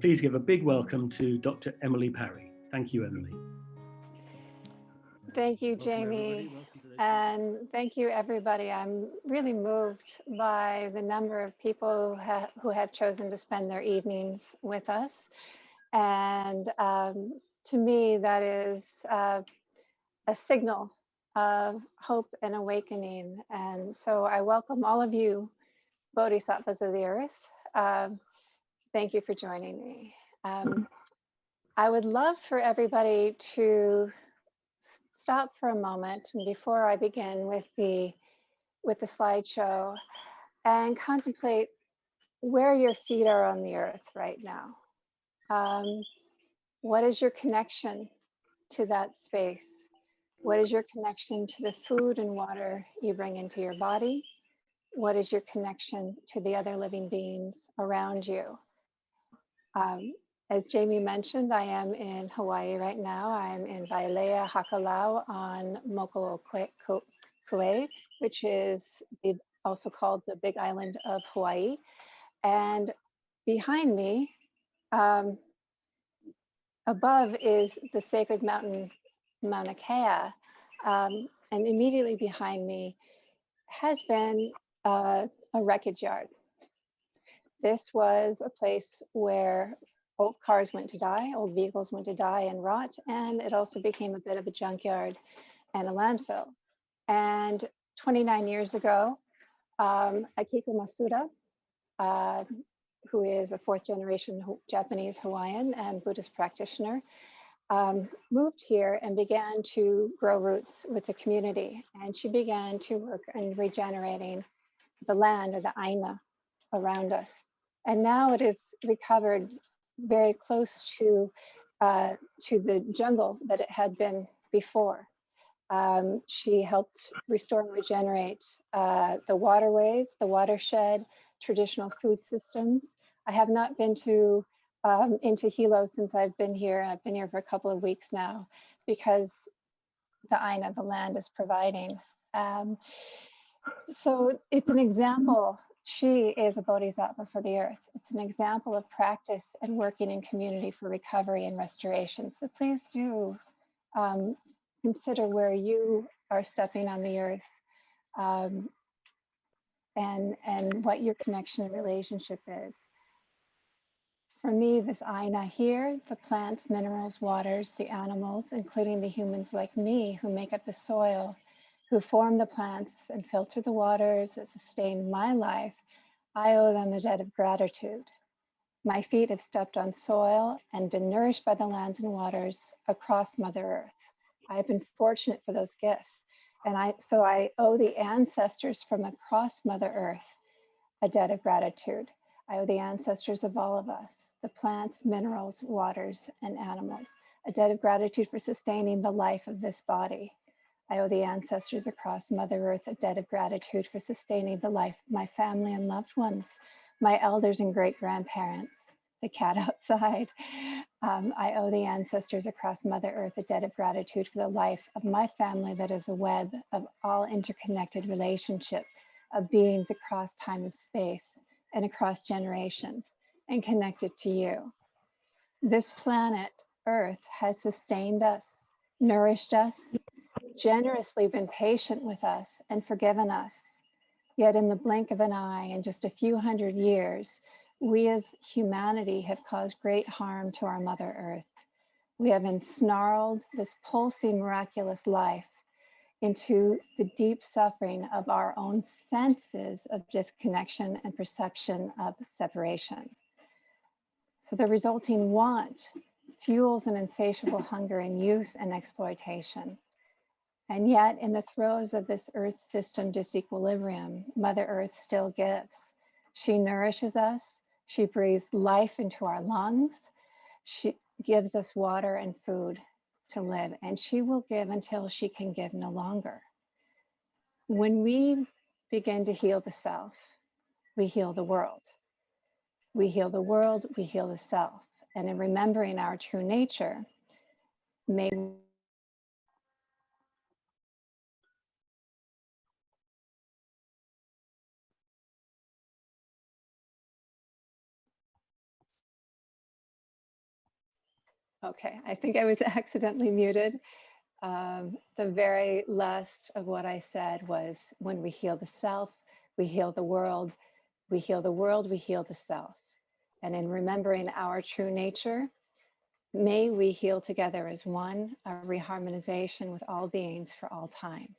Please give a big welcome to Dr. Emilie Parry. Thank you, Emilie. Thank you, Jamie, and thank you, everybody. I'm really moved by the number of people who have chosen to spend their evenings with us. And to me, that is a signal of hope and awakening. And so I welcome all of you, Bodhisattvas of the earth. Thank you for joining me. I would love for everybody to stop for a moment before I begin with the slideshow and contemplate where your feet are on the earth right now. What is your connection to that space? What is your connection to the food and water you bring into your body? What is your connection to the other living beings around you? As Jamie mentioned, I am in Hawaii right now. I'm in Wailea Hakalau on Mokuoku'e, which is also called the Big Island of Hawaii. And behind me, above is the sacred mountain, Mauna Kea. And immediately behind me has been a wreckage yard. This was a place where old cars went to die, old vehicles went to die and rot, and it also became a bit of a junkyard and a landfill. And 29 years ago, Akiko Masuda, who is a fourth generation Japanese Hawaiian and Buddhist practitioner, moved here and began to grow roots with the community. And she began to work on regenerating the land, or the aina, around us. And now it is recovered very close to the jungle that it had been before. She helped restore and regenerate the waterways, the watershed, traditional food systems. I have not been to into Hilo since I've been here. I've been here for a couple of weeks now because the aina, the land, is providing. So it's an example. She is a bodhisattva for the earth. It's an example of practice and working in community for recovery and restoration. So please do consider where you are stepping on the earth and what your connection and relationship is. For me, this aina here, the plants, minerals, waters, the animals, including the humans like me who make up the soil, who form the plants and filter the waters that sustain my life, I owe them a debt of gratitude. My feet have stepped on soil and been nourished by the lands and waters across Mother Earth. I've been fortunate for those gifts. And so I owe the ancestors from across Mother Earth a debt of gratitude. I owe the ancestors of all of us, the plants, minerals, waters, and animals, a debt of gratitude for sustaining the life of this body. I owe the ancestors across Mother Earth a debt of gratitude for sustaining the life of my family and loved ones, my elders and great-grandparents, the cat outside. I owe the ancestors across Mother Earth a debt of gratitude for the life of my family that is a web of all interconnected relationship of beings across time and space and across generations and connected to you. This planet, Earth, has sustained us, nourished us, generously been patient with us and forgiven us. Yet in the blink of an eye, in just a few hundred years, we as humanity have caused great harm to our Mother Earth. We have ensnarled this pulsing miraculous life into the deep suffering of our own senses of disconnection and perception of separation. So the resulting want fuels an insatiable hunger in use and exploitation. And yet, in the throes of this Earth system disequilibrium, Mother Earth still gives. She nourishes us. She breathes life into our lungs. She gives us water and food to live, and she will give until she can give no longer. When we begin to heal the self, we heal the world. We heal the world, we heal the self. And in remembering our true nature, may Okay, I think I was accidentally muted. The very last of what I said was, when we heal the self, we heal the world. We heal the world, we heal the self. And in remembering our true nature, may we heal together as one, a reharmonization with all beings for all time.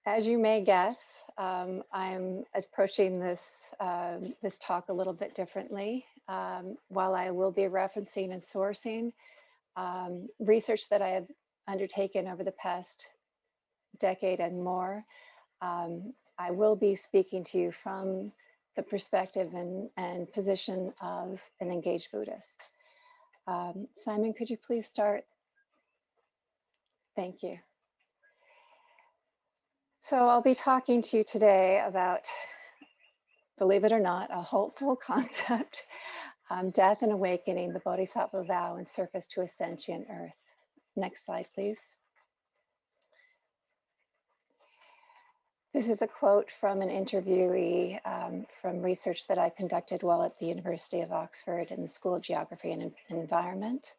As you may guess, I'm approaching this talk a little bit differently. While I will be referencing and sourcing research that I have undertaken over the past decade and more, I will be speaking to you from the perspective and position of an engaged Buddhist. Simon, could you please start? Thank you. So I'll be talking to you today about, believe it or not, a hopeful concept, death and awakening, the Bodhisattva vow and surface to a sentient earth. Next slide, please. This is a quote from an interviewee from research that I conducted while at the University of Oxford in the School of Geography and Environment.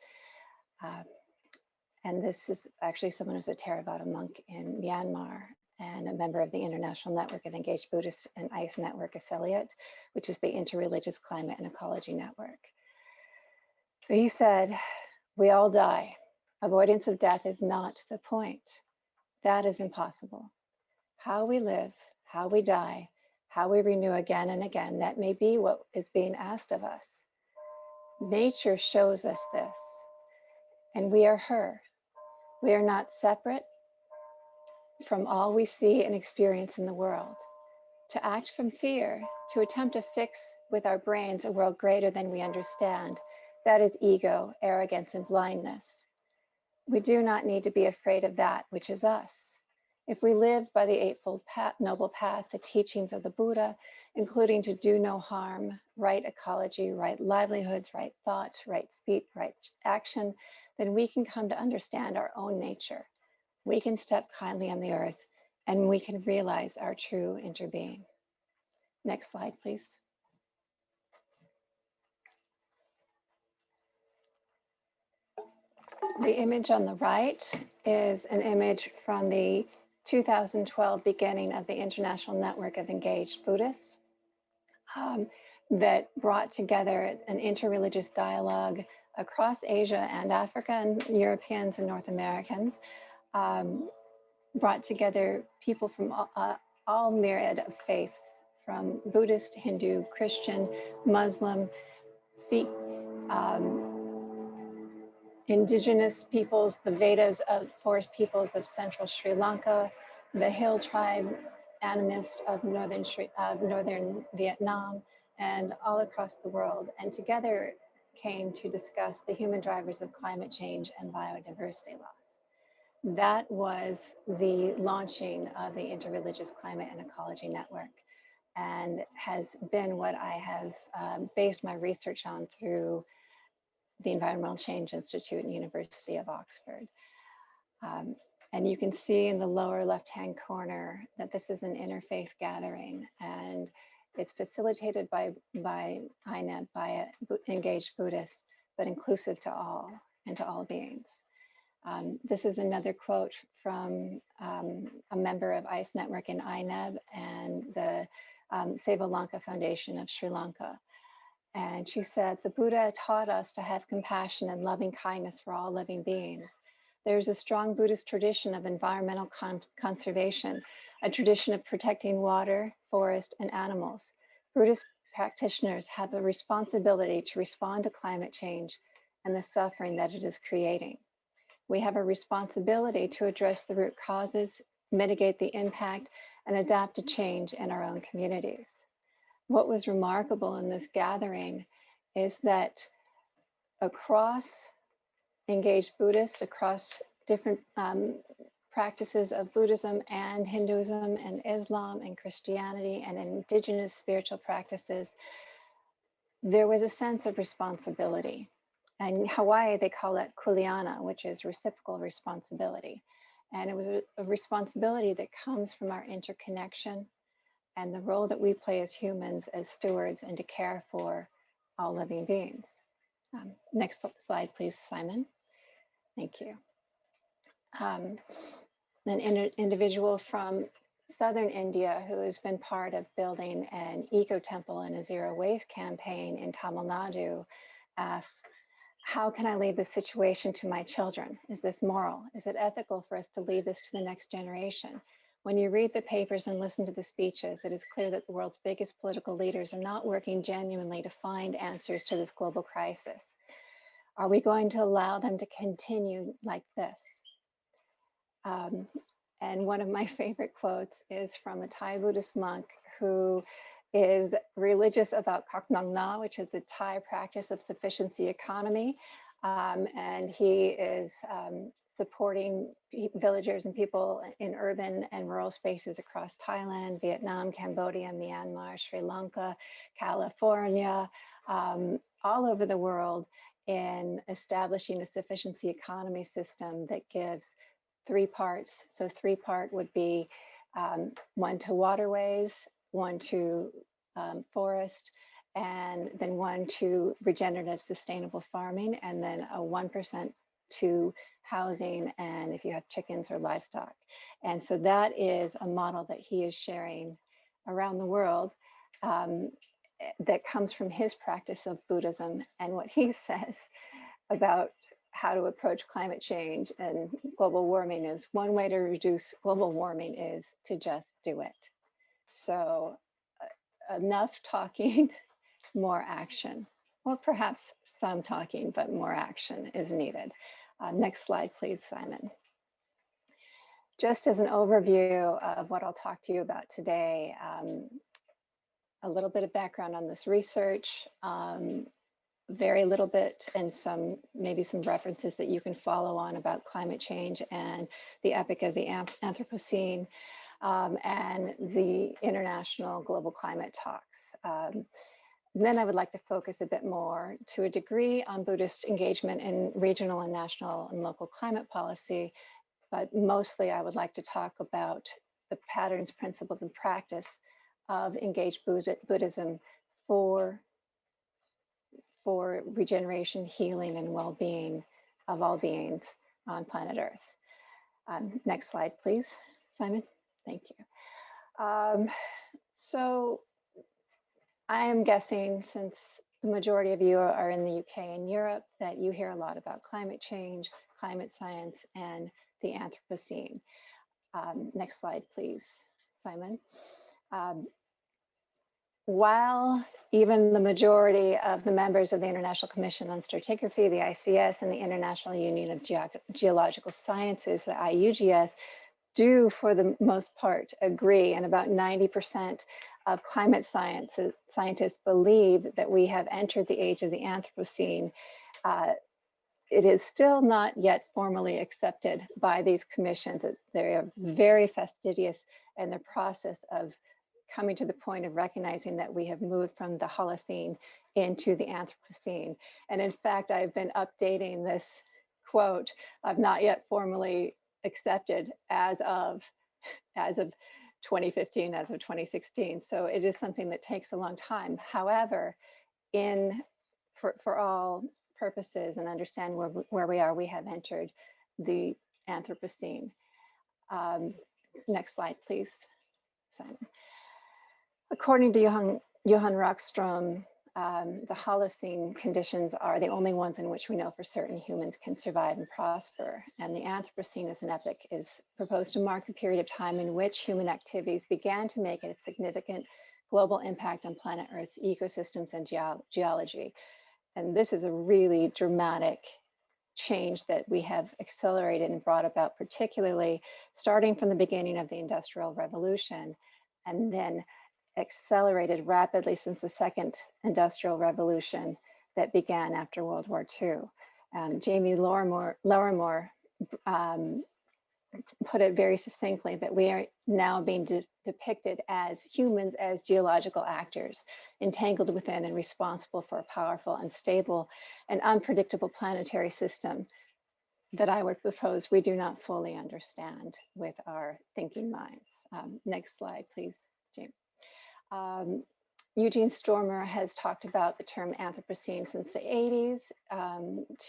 And this is actually someone who's a Theravada monk in Myanmar and a member of the International Network of Engaged Buddhists and ICE Network affiliate, which is the Interreligious Climate and Ecology Network. So he said, "We all die. Avoidance of death is not the point. That is impossible. How we live, how we die, how we renew again and again, that may be what is being asked of us. Nature shows us this, and we are her. We are not separate from all we see and experience in the world. To act from fear, to attempt to fix with our brains a world greater than we understand, that is ego, arrogance, and blindness. We do not need to be afraid of that which is us. If we live by the Eightfold Noble Path, the teachings of the Buddha, including to do no harm, right ecology, right livelihoods, right thought, right speech, right action, then we can come to understand our own nature. We can step kindly on the earth, and we can realize our true interbeing." Next slide, please. The image on the right is an image from the 2012 beginning of the International Network of Engaged Buddhists that brought together an interreligious dialogue across Asia and Africa, and Europeans and North Americans, brought together people from all myriad of faiths, from Buddhist, Hindu, Christian, Muslim, Sikh, indigenous peoples, the Vedas of forest peoples of central Sri Lanka, the hill tribe animists of northern Vietnam, and all across the world, and together came to discuss the human drivers of climate change and biodiversity loss. That was the launching of the Interreligious Climate and Ecology Network, and has been what I have based my research on through the Environmental Change Institute and University of Oxford. And you can see in the lower left-hand corner that this is an interfaith gathering, and it's facilitated by INEB, by engaged Buddhists, but inclusive to all and to all beings. This is another quote from a member of ICE Network in INEB and the Seva Lanka Foundation of Sri Lanka. And she said, "The Buddha taught us to have compassion and loving kindness for all living beings. There's a strong Buddhist tradition of environmental conservation, a tradition of protecting water, forest, and animals. Buddhist practitioners have a responsibility to respond to climate change and the suffering that it is creating. We have a responsibility to address the root causes, mitigate the impact, and adapt to change in our own communities." What was remarkable in this gathering is that across engaged Buddhists, across different practices of Buddhism and Hinduism and Islam and Christianity and indigenous spiritual practices, there was a sense of responsibility. And in Hawaii, they call it kuleana, which is reciprocal responsibility. And it was a responsibility that comes from our interconnection and the role that we play as humans, as stewards, and to care for all living beings. Next slide, please, Simon. Thank you. An individual from southern India who has been part of building an eco-temple and a zero waste campaign in Tamil Nadu asks, how can I leave this situation to my children? Is this moral? Is it ethical for us to leave this to the next generation? When you read the papers and listen to the speeches, it is clear that the world's biggest political leaders are not working genuinely to find answers to this global crisis. Are we going to allow them to continue like this? And one of my favorite quotes is from a Thai Buddhist monk who is religious about Kak Nong Na, which is the Thai practice of sufficiency economy. And he is supporting villagers and people in urban and rural spaces across Thailand, Vietnam, Cambodia, Myanmar, Sri Lanka, California, all over the world, in establishing a sufficiency economy system that gives 3 parts. So 3-part would be 1 to waterways, 1 to forest, and then 1 to regenerative sustainable farming, and then a 1% to housing and if you have chickens or livestock. And so that is a model that he is sharing around the world that comes from his practice of Buddhism. And what he says about how to approach climate change and global warming is, one way to reduce global warming is to just do it. So enough talking, more action, or perhaps some talking, but more action is needed. Next slide, please, Simon. Just as an overview of what I'll talk to you about today, a little bit of background on this research, very little bit, and maybe some references that you can follow on about climate change and the epic of the Anthropocene, and the international global climate talks. Then I would like to focus a bit more, to a degree, on Buddhist engagement in regional and national and local climate policy, but mostly I would like to talk about the patterns, principles, and practice of engaged Buddhism for regeneration, healing, and well-being of all beings on planet Earth. Next slide, please, Simon. Thank you. So I am guessing, since the majority of you are in the UK and Europe, that you hear a lot about climate change, climate science, and the Anthropocene. Next slide, please, Simon. While even the majority of the members of the International Commission on Stratigraphy, the ICS, and the International Union of Geological Sciences, the IUGS, do for the most part agree, and about 90% of climate scientists believe that we have entered the age of the Anthropocene, it is still not yet formally accepted by these commissions. They are very fastidious in the process of coming to the point of recognizing that we have moved from the Holocene into the Anthropocene. And in fact, I've been updating this quote of not yet formally accepted as of 2015, as of 2016. So it is something that takes a long time. However, for all purposes and understand where we are, we have entered the Anthropocene. Next slide, please, Simon. According to Johan Rockström, the Holocene conditions are the only ones in which we know for certain humans can survive and prosper. And the Anthropocene as an epoch is proposed to mark a period of time in which human activities began to make a significant global impact on planet Earth's ecosystems and geology. And this is a really dramatic change that we have accelerated and brought about, particularly starting from the beginning of the Industrial Revolution, and then accelerated rapidly since the second Industrial Revolution that began after World War II. Jamie Lorimore put it very succinctly that we are now being depicted as humans as geological actors, entangled within and responsible for a powerful, unstable, and unpredictable planetary system that I would propose we do not fully understand with our thinking minds. Next slide, please, James. Eugene Stormer has talked about the term Anthropocene since the 80s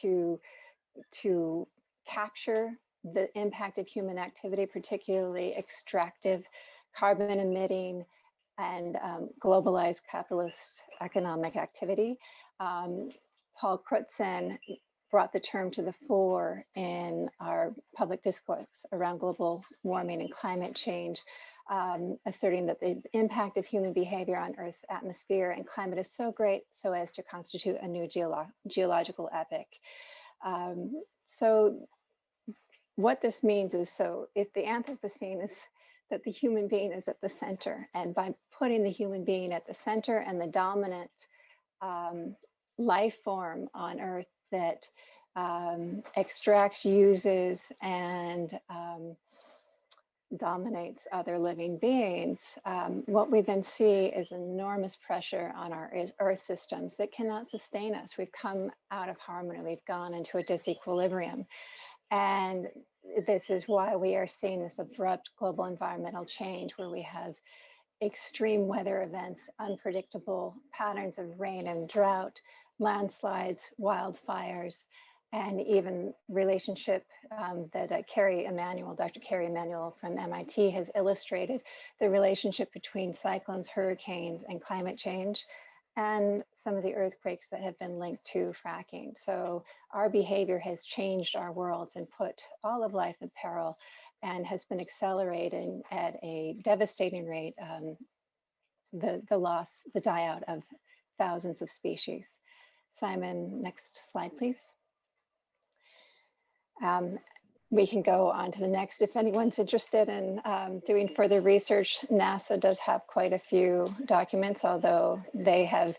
to capture the impact of human activity, particularly extractive, carbon emitting, and globalized capitalist economic activity. Paul Crutzen brought the term to the fore in our public discourse around global warming and climate change, asserting that the impact of human behavior on Earth's atmosphere and climate is so great so as to constitute a new geological epoch. So what this means is, so if the Anthropocene is that the human being is at the center, and by putting the human being at the center and the dominant life form on Earth that extracts, uses, and dominates other living beings, what we then see is enormous pressure on our Earth systems that cannot sustain us. We've come out of harmony. We've gone into a disequilibrium. And this is why we are seeing this abrupt global environmental change, where we have extreme weather events, unpredictable patterns of rain and drought, landslides, wildfires, and even relationship that Dr. Carrie Emanuel from MIT has illustrated, the relationship between cyclones, hurricanes, and climate change, and some of the earthquakes that have been linked to fracking. So our behavior has changed our worlds and put all of life in peril, and has been accelerating at a devastating rate the die out of thousands of species. Simon, next slide, please. We can go on to the next. If anyone's interested in doing further research, NASA does have quite a few documents, although they have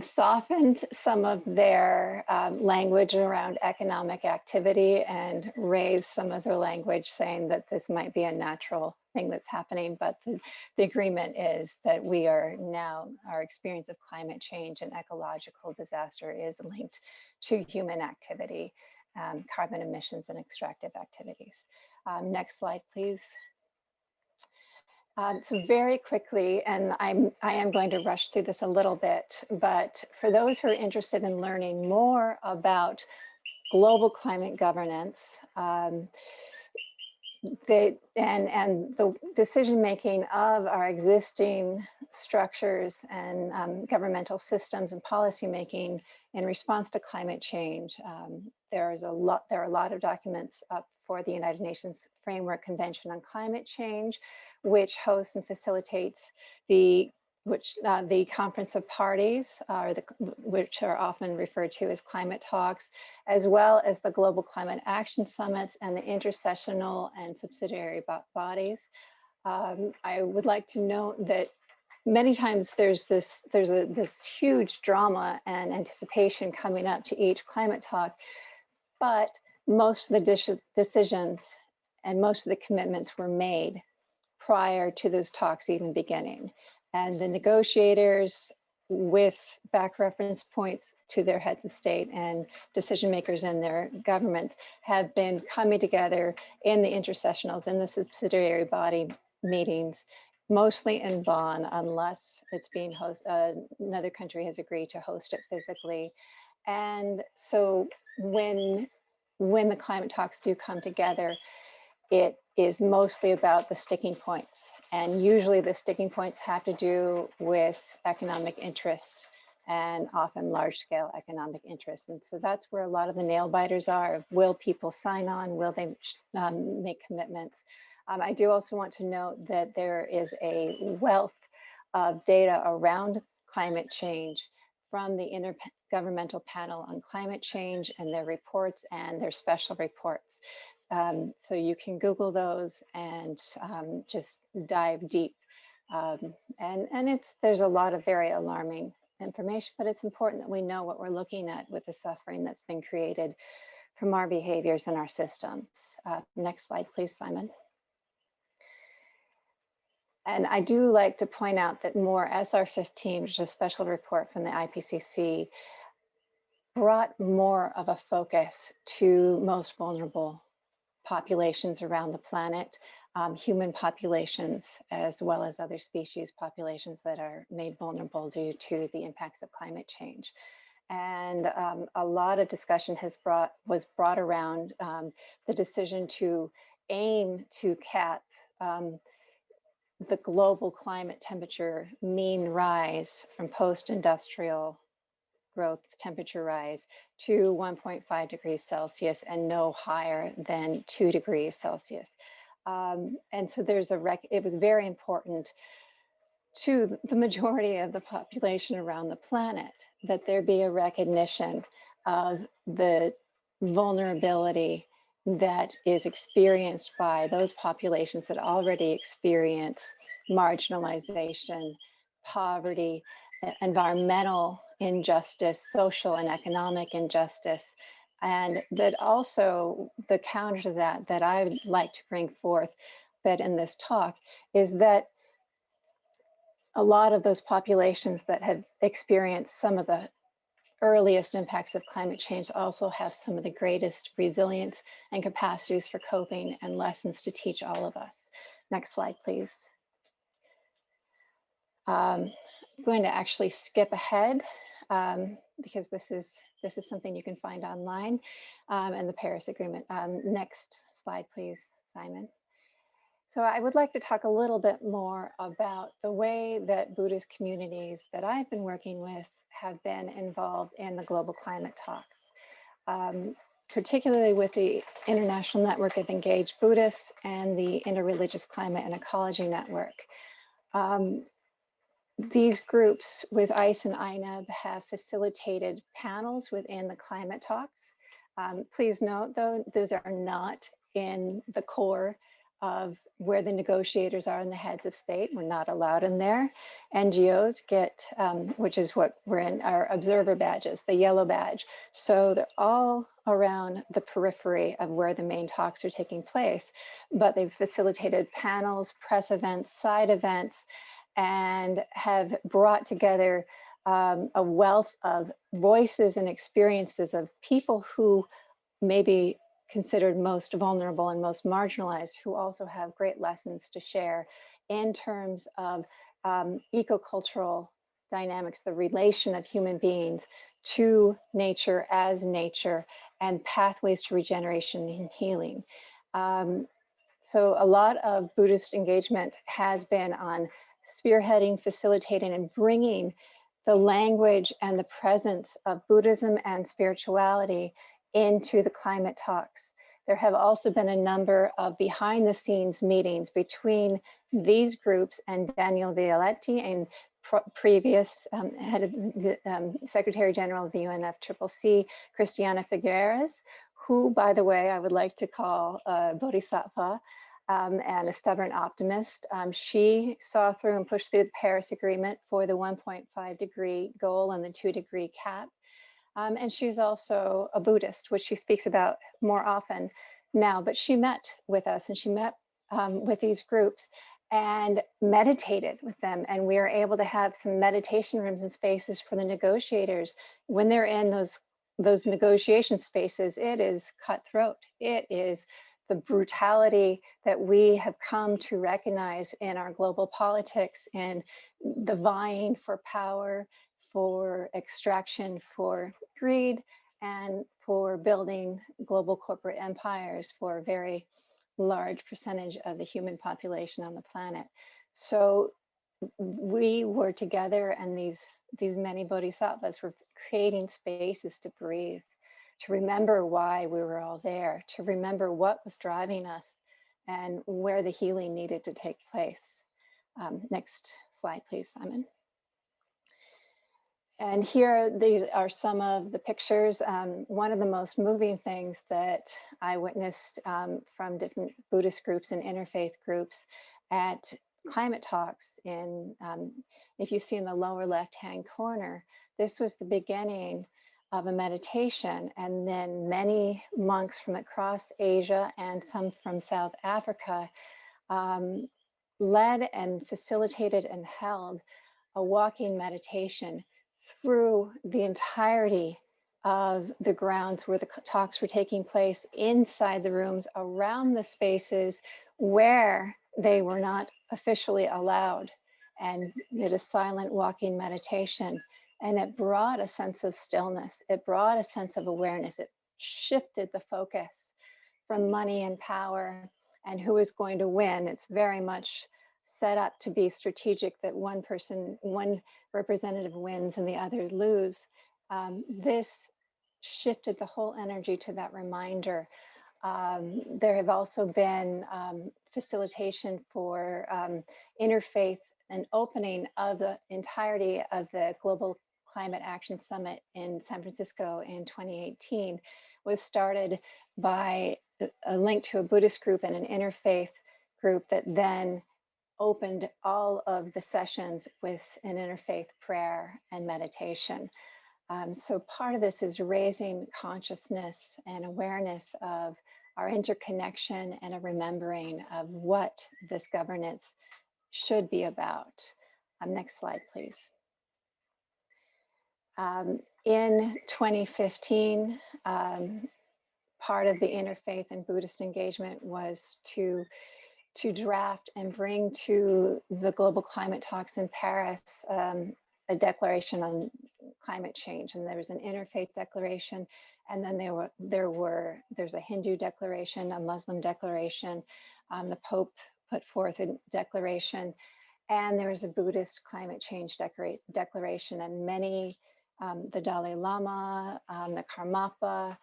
softened some of their language around economic activity and raised some of their language saying that this might be a natural thing that's happening. But the agreement is that we are now, our experience of climate change and ecological disaster is linked to human activity, carbon emissions, and extractive activities. Next slide, please. So very quickly, and I am going to rush through this a little bit, but for those who are interested in learning more about global climate governance, and the decision-making of our existing structures and governmental systems and policymaking in response to climate change, there are a lot of documents up for the United Nations Framework Convention on Climate Change, which hosts and facilitates the Conference of Parties, which are often referred to as climate talks, as well as the Global Climate Action Summits and the intersessional and subsidiary bodies. I would like to note that many times there's this huge drama and anticipation coming up to each climate talk, but most of the decisions and most of the commitments were made prior to those talks even beginning. And the negotiators, with back reference points to their heads of state and decision makers in their governments, have been coming together in the intersessionals, in the subsidiary body meetings, mostly in Bonn, unless it's being hosted, another country has agreed to host it physically. And so when the climate talks do come together, it is mostly about the sticking points. And usually the sticking points have to do with economic interests, and often large scale economic interests. And so that's where a lot of the nail biters are. Will people sign on? Will they make commitments? I do also want to note that there is a wealth of data around climate change from the Intergovernmental Panel on Climate Change and their reports and their special reports. So you can Google those and just dive deep. And there's a lot of very alarming information, but it's important that we know what we're looking at with the suffering that's been created from our behaviors and our systems. Next slide, please, Simon. And I do like to point out that more SR15, which is a special report from the IPCC, brought more of a focus to most vulnerable populations around the planet. human populations as well as other species populations that are made vulnerable due to the impacts of climate change. And a lot of discussion was brought around the decision to aim to cap the global climate temperature mean rise from post-industrial growth temperature rise to 1.5 degrees Celsius and no higher than 2 degrees Celsius. And so it was very important to the majority of the population around the planet that there be a recognition of the vulnerability that is experienced by those populations that already experience marginalization, poverty, environmental injustice, social and economic injustice. And that also the counter to that I would like to bring forth in this talk is that a lot of those populations that have experienced some of the earliest impacts of climate change also have some of the greatest resilience and capacities for coping and lessons to teach all of us. Next slide, please. I'm going to actually skip ahead because this is something you can find online and the Paris Agreement. Next slide, please, Simon. So I would like to talk a little bit more about the way that Buddhist communities that I've been working with have been involved in the global climate talks, particularly with the International Network of Engaged Buddhists and the Interreligious Climate and Ecology Network. These groups with ICE and INEB have facilitated panels within the climate talks. Please note, though, those are not in the core of where the negotiators are and the heads of state. We're not allowed in there. NGOs get, which is what we're in, our observer badges, the yellow badge. So they're all around the periphery of where the main talks are taking place, but they've facilitated panels, press events, side events, and have brought together a wealth of voices and experiences of people who may be considered most vulnerable and most marginalized, who also have great lessons to share in terms of ecocultural dynamics, the relation of human beings to nature as nature, and pathways to regeneration and healing. So a lot of Buddhist engagement has been on spearheading, facilitating, and bringing the language and the presence of Buddhism and spirituality into the climate talks. There have also been a number of behind the scenes meetings between these groups and Daniel Violetti and previous head of the Secretary General of the UNFCCC, Christiana Figueres, who, by the way, I would like to call a Bodhisattva and a stubborn optimist. She saw through and pushed through the Paris Agreement for the 1.5 degree goal and the 2 degree cap. And she's also a Buddhist, which she speaks about more often now, but she met with us and she met with these groups and meditated with them. And we are able to have some meditation rooms and spaces for the negotiators. When they're in those negotiation spaces, it is cutthroat. It is the brutality that we have come to recognize in our global politics and the vying for power, for extraction, for greed, and for building global corporate empires for a very large percentage of the human population on the planet. So we were together, and these many bodhisattvas were creating spaces to breathe, to remember why we were all there, to remember what was driving us and where the healing needed to take place. Next slide, please, Simon. And here, these are some of the pictures. One of the most moving things that I witnessed from different Buddhist groups and interfaith groups at climate talks if you see in the lower left-hand corner, this was the beginning of a meditation, and then many monks from across Asia and some from South Africa led and facilitated and held a walking meditation through the entirety of the grounds where the talks were taking place, inside the rooms, around the spaces where they were not officially allowed, and did a silent walking meditation. And it brought a sense of stillness. It brought a sense of awareness. It shifted the focus from money and power and who is going to win. It's very much set up to be strategic, that one representative wins and the others lose. This shifted the whole energy to that reminder. There have also been facilitation for interfaith and opening of the entirety of the Global Climate Action Summit in San Francisco in 2018 was started by a link to a Buddhist group and an interfaith group that then opened all of the sessions with an interfaith prayer and meditation. So part of this is raising consciousness and awareness of our interconnection and a remembering of what this governance should be about. Next slide, please. In 2015, part of the interfaith and Buddhist engagement was to draft and bring to the global climate talks in Paris a declaration on climate change. And there was an interfaith declaration, and then there's a Hindu declaration, a Muslim declaration, the Pope put forth a declaration, and there was a Buddhist climate change declaration, and many, the Dalai Lama, the Karmapa,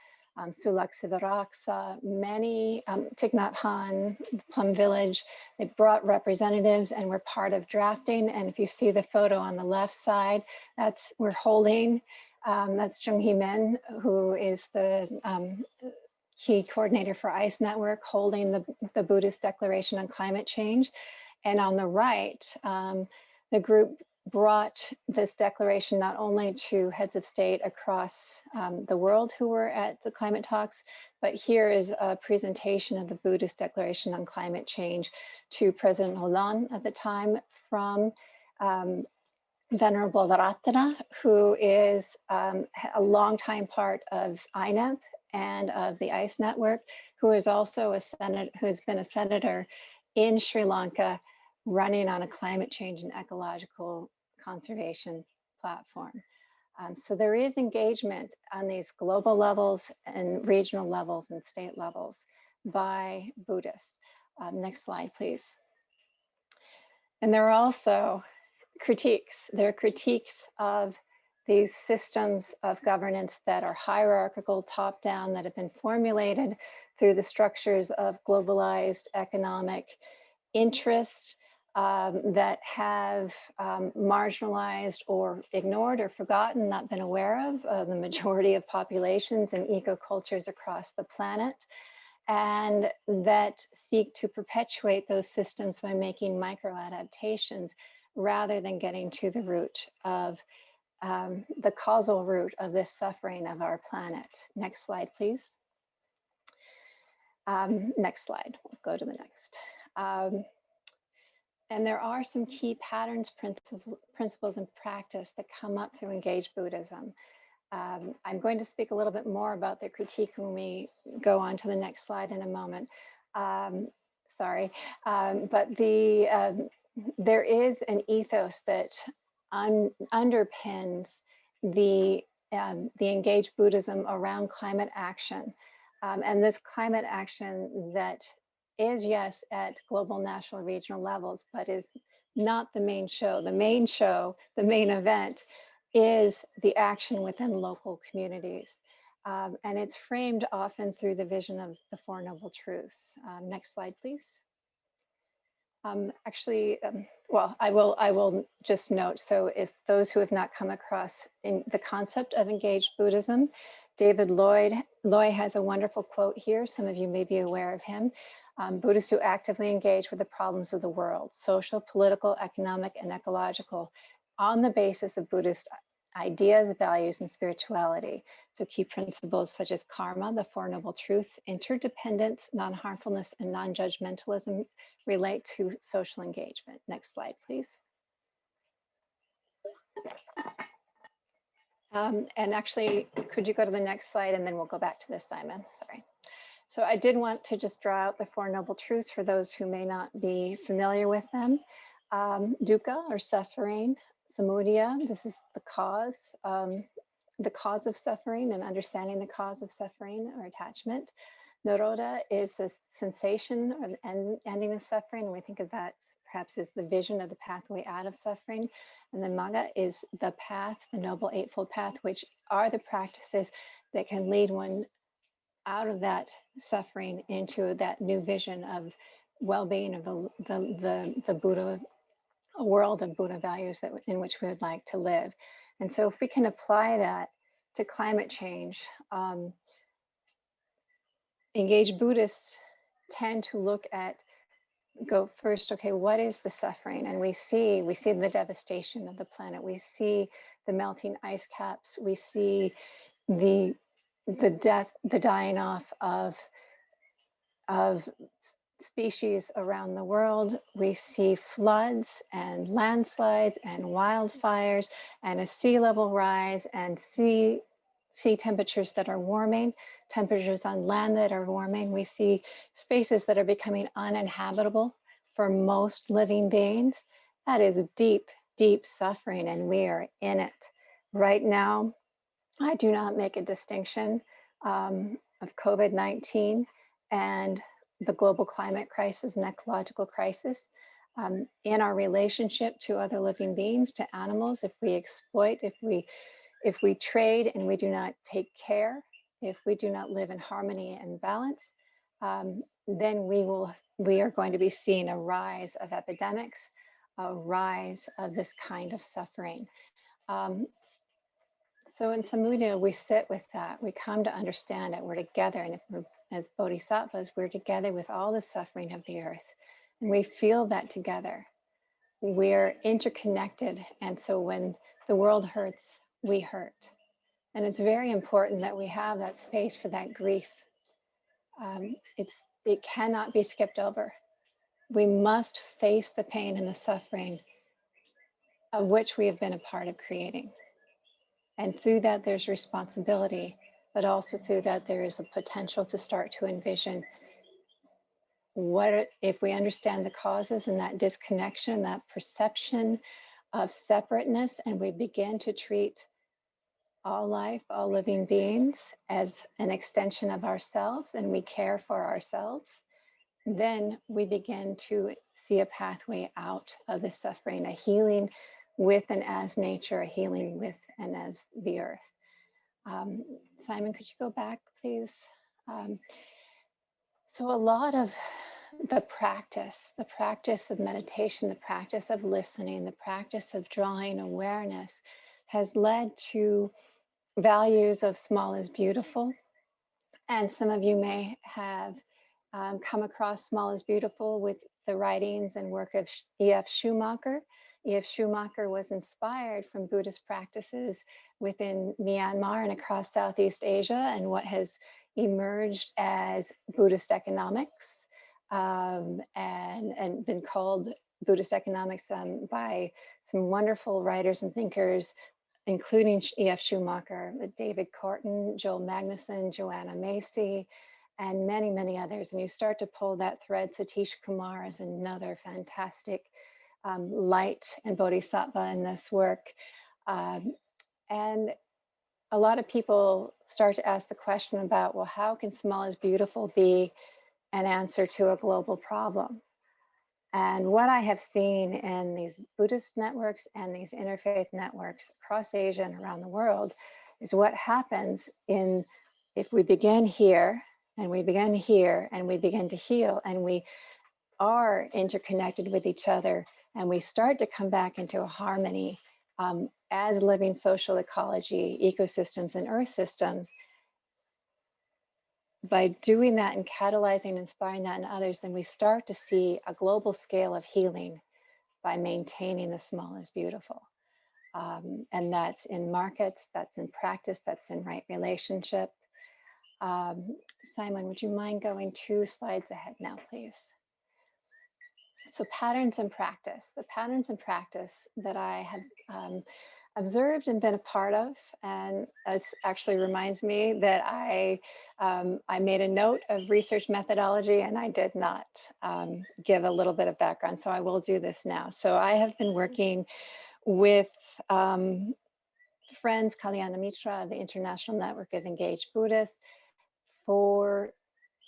Sulak Sivaraksa, many, Thich Nhat Hanh, Plum Village, they brought representatives and were part of drafting. And if you see the photo on the left side, we're holding, that's Jung Hee Min, who is the key coordinator for ICE Network, holding the Buddhist Declaration on Climate Change. And on the right, the group brought this declaration not only to heads of state across the world who were at the climate talks, but here is a presentation of the Buddhist Declaration on Climate Change to President Hollande at the time from Venerable Ratana, who is a longtime part of INEP and of the ICE Network, who is also who has been a senator in Sri Lanka, running on a climate change and ecological conservation platform. So there is engagement on these global levels and regional levels and state levels by Buddhists. Next slide, please. And there are also critiques. There are critiques of these systems of governance that are hierarchical, top-down, that have been formulated through the structures of globalized economic interests that have marginalized or ignored or forgotten, not been aware of the majority of populations and ecocultures across the planet, and that seek to perpetuate those systems by making micro-adaptations rather than getting to the root of the causal root of this suffering of our planet. Next slide, please. Next slide, we'll go to the next. And there are some key patterns, principles, and practice that come up through engaged Buddhism. I'm going to speak a little bit more about the critique when we go on to the next slide in a moment. Sorry, but there is an ethos that underpins the engaged Buddhism around climate action. And this climate action that is, yes, at global, national, regional levels, but is not the main show. The main show, the main event, is the action within local communities. And it's framed often through the vision of the Four Noble Truths. Next slide, please. Well, I will just note, so if those who have not come across in the concept of engaged Buddhism, David Loy has a wonderful quote here. Some of you may be aware of him. Buddhists who actively engage with the problems of the world, social, political, economic, and ecological, on the basis of Buddhist ideas, values, and spirituality. So key principles such as karma, the Four Noble Truths, interdependence, non-harmfulness, and non-judgmentalism relate to social engagement. Next slide, please. And actually, could you go to the next slide, and then we'll go back to this, Simon? Sorry. So I did want to just draw out the Four Noble Truths for those who may not be familiar with them. Dukkha, or suffering. Samudaya, this is the cause of suffering and understanding the cause of suffering or attachment. Nirodha is the sensation of ending of suffering, and we think of that perhaps as the vision of the pathway out of suffering. And then Magga is the path, the Noble Eightfold Path, which are the practices that can lead one out of that suffering into that new vision of well-being, of the Buddha, a world of Buddha values that in which we would like to live. And so if we can apply that to climate change, engaged Buddhists tend to look at, go first, okay, what is the suffering? And we see the devastation of the planet. We see the melting ice caps. We see the death, the dying off of species around the world. We see floods and landslides and wildfires and a sea level rise and sea temperatures that are warming, temperatures on land that are warming. We see spaces that are becoming uninhabitable for most living beings. That is deep, deep suffering, and we are in it. Right now, I do not make a distinction of COVID-19 and the global climate crisis and ecological crisis in our relationship to other living beings, to animals. If we exploit, if we trade and we do not take care, if we do not live in harmony and balance, then we are going to be seeing a rise of epidemics, a rise of this kind of suffering. So in Samudaya, we sit with that. We come to understand it. We're together. And if we're, as Bodhisattvas, we're together with all the suffering of the earth. And we feel that together. We're interconnected. And so when the world hurts, we hurt. And it's very important that we have that space for that grief. It cannot be skipped over. We must face the pain and the suffering of which we have been a part of creating. And through that, there's responsibility, but also through that, there is a potential to start to envision what if we understand the causes and that disconnection, that perception of separateness, and we begin to treat all life, all living beings as an extension of ourselves, and we care for ourselves, then we begin to see a pathway out of the suffering, a healing with and as nature, a healing with and as the earth. Simon, could you go back, please? So a lot of the practice of meditation, the practice of listening, the practice of drawing awareness has led to values of small is beautiful. And some of you may have come across Small is Beautiful with the writings and work of E.F. Schumacher. E.F. Schumacher was inspired from Buddhist practices within Myanmar and across Southeast Asia and what has emerged as Buddhist economics and been called Buddhist economics by some wonderful writers and thinkers, including E.F. Schumacher, David Corton, Joel Magnuson, Joanna Macy, and many, many others. And you start to pull that thread. Satish Kumar is another fantastic light and bodhisattva in this work. And a lot of people start to ask the question about, well, how can small is beautiful be an answer to a global problem? And what I have seen in these Buddhist networks and these interfaith networks across Asia and around the world is what happens if we begin here and we begin here and we begin to heal and we are interconnected with each other and we start to come back into a harmony as living social ecology, ecosystems and earth systems. By doing that and catalyzing, inspiring that in others, then we start to see a global scale of healing by maintaining the small is beautiful. And that's in markets, that's in practice, that's in right relationship. Simon, would you mind going 2 slides ahead now, please? So patterns and practice. The patterns and practice that I have observed and been a part of. And this actually reminds me that I made a note of research methodology, and I did not give a little bit of background. So I will do this now. So I have been working with friends, Kalyana Mitra, the International Network of Engaged Buddhists,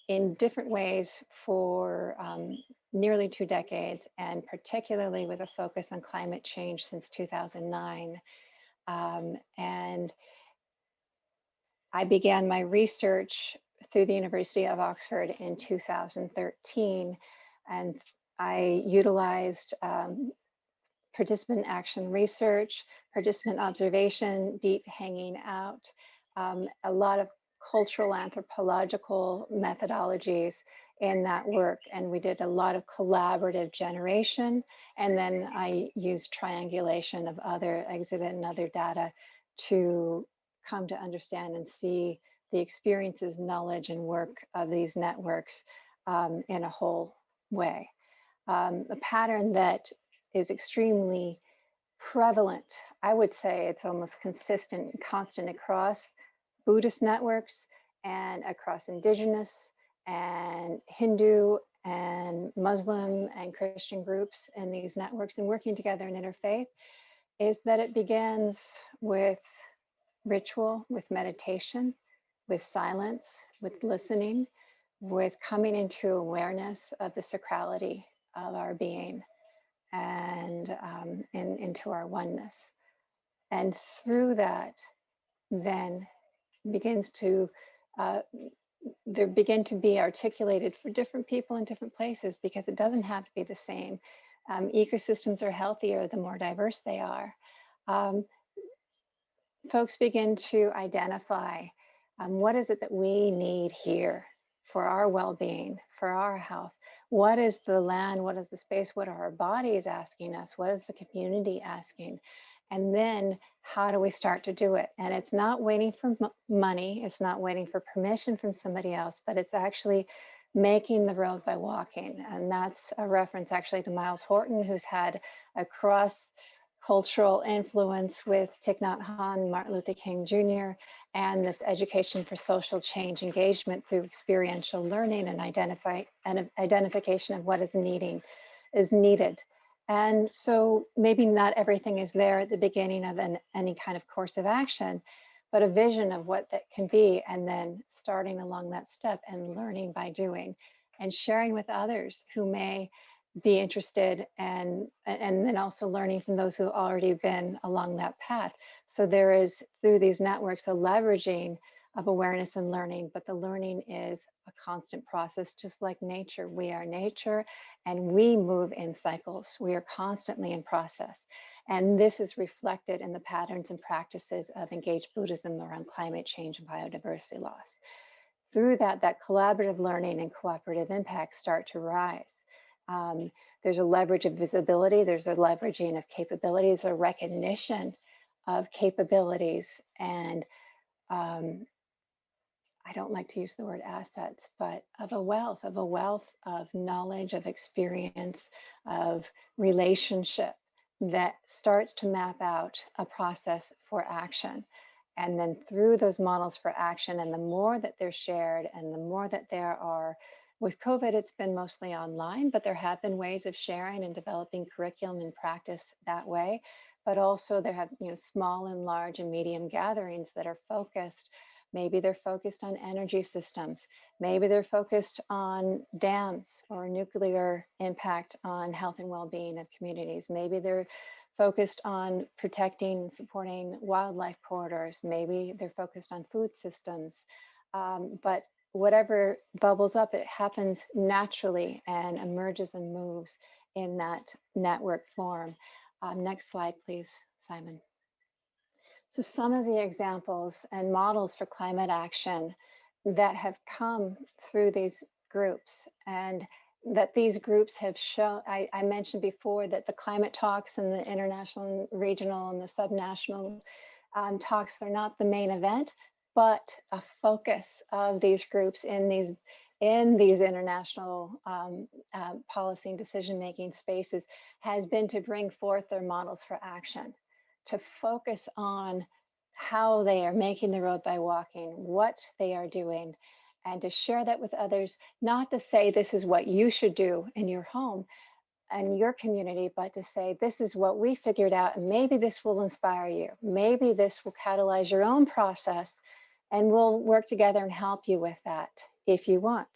in different ways for nearly 2 decades, and particularly with a focus on climate change since 2009. And I began my research through the University of Oxford in 2013, and I utilized participant action research, participant observation, deep hanging out, a lot of cultural anthropological methodologies in that work. And we did a lot of collaborative generation. And then I used triangulation of other exhibit and other data to come to understand and see the experiences, knowledge, and work of these networks in a whole way. A pattern that is extremely prevalent. I would say it's almost consistent and constant across Buddhist networks and across Indigenous and Hindu and Muslim and Christian groups in these networks and working together in interfaith, is that it begins with ritual, with meditation, with silence, with listening, with coming into awareness of the sacrality of our being and into our oneness. And through that, then begins to there begin to be articulated for different people in different places, because it doesn't have to be the same. Ecosystems are healthier the more diverse they are. Folks begin to identify what is it that we need here for our well-being, for our health. What is the land? What is the space? What are our bodies asking us? What is the community asking? And then how do we start to do it? And it's not waiting for money. It's not waiting for permission from somebody else, but it's actually making the road by walking. And that's a reference actually to Miles Horton, who's had a cross-cultural influence with Thich Nhat Hanh, Martin Luther King Jr., and this education for social change engagement through experiential learning and identification of what is needed. And so maybe not everything is there at the beginning of any kind of course of action, but a vision of what that can be, and then starting along that step and learning by doing and sharing with others who may be interested, and then also learning from those who have already been along that path. So there is, through these networks, a leveraging of awareness and learning, but the learning is a constant process, just like nature. We are nature and we move in cycles. We are constantly in process. And this is reflected in the patterns and practices of engaged Buddhism around climate change and biodiversity loss. Through that collaborative learning and cooperative impact start to rise. There's a leverage of visibility, there's a leveraging of capabilities, a recognition of capabilities, and I don't like to use the word assets, but of a wealth of knowledge, of experience, of relationship that starts to map out a process for action. And then through those models for action, and the more that they're shared and the more that there are, with COVID, it's been mostly online, but there have been ways of sharing and developing curriculum and practice that way. But also there have, small and large and medium gatherings that are focused. Maybe they're focused on energy systems. Maybe they're focused on dams or nuclear impact on health and well-being of communities. Maybe they're focused on protecting and supporting wildlife corridors. Maybe they're focused on food systems. But whatever bubbles up, it happens naturally and emerges and moves in that network form. Next slide, please, Simon. So some of the examples and models for climate action that have come through these groups, and that these groups have shown, I mentioned before that the climate talks and the international, regional, and the subnational talks are not the main event, but a focus of these groups in these international policy and decision-making spaces has been to bring forth their models for action, to focus on how they are making the road by walking, what they are doing, and to share that with others, not to say this is what you should do in your home and your community, but to say this is what we figured out, and maybe this will inspire you. Maybe this will catalyze your own process, and we'll work together and help you with that if you want.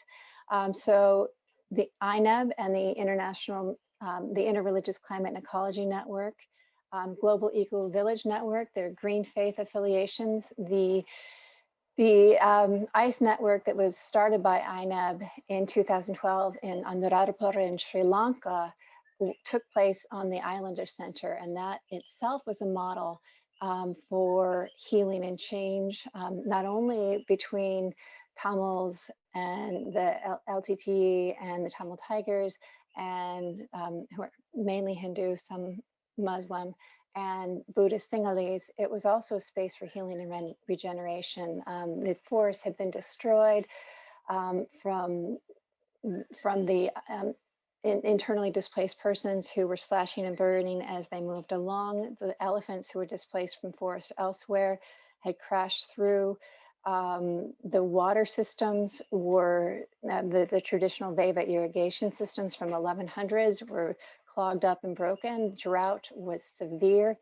So the INEB and the the Interreligious Climate and Ecology Network, Global Eco Village Network, their Green Faith affiliations, the ICE network that was started by INEB in 2012 in Anuradhapura in Sri Lanka took place on the Islander Center, and that itself was a model for healing and change, not only between Tamils and the LTT and the Tamil Tigers, and who are mainly Hindu, some Muslim, and Buddhist Sinhalese. It was also a space for healing and regeneration. The forest had been destroyed from the internally displaced persons who were slashing and burning as they moved along. The elephants who were displaced from forests elsewhere had crashed through. The water systems were, the traditional Veva irrigation systems from the 1100s were clogged up and broken. Drought was severe.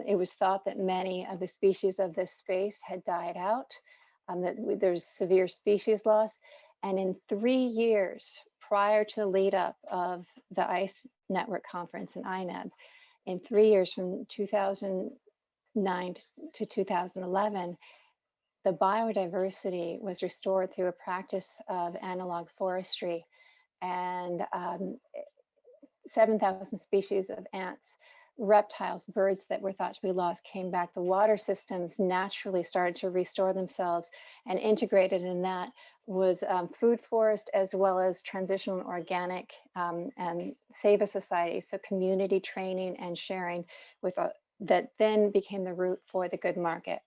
It was thought that many of the species of this space had died out, that there's severe species loss. And in 3 years prior to the lead up of the ICE network conference in INEB, in 3 years from 2009 to 2011, the biodiversity was restored through a practice of analog forestry, and 7,000 species of ants, reptiles, birds that were thought to be lost came back. The water systems naturally started to restore themselves, and integrated in that was food forest as well as transitional and organic and Seva society. So community training and sharing with that then became the root for the Good Market.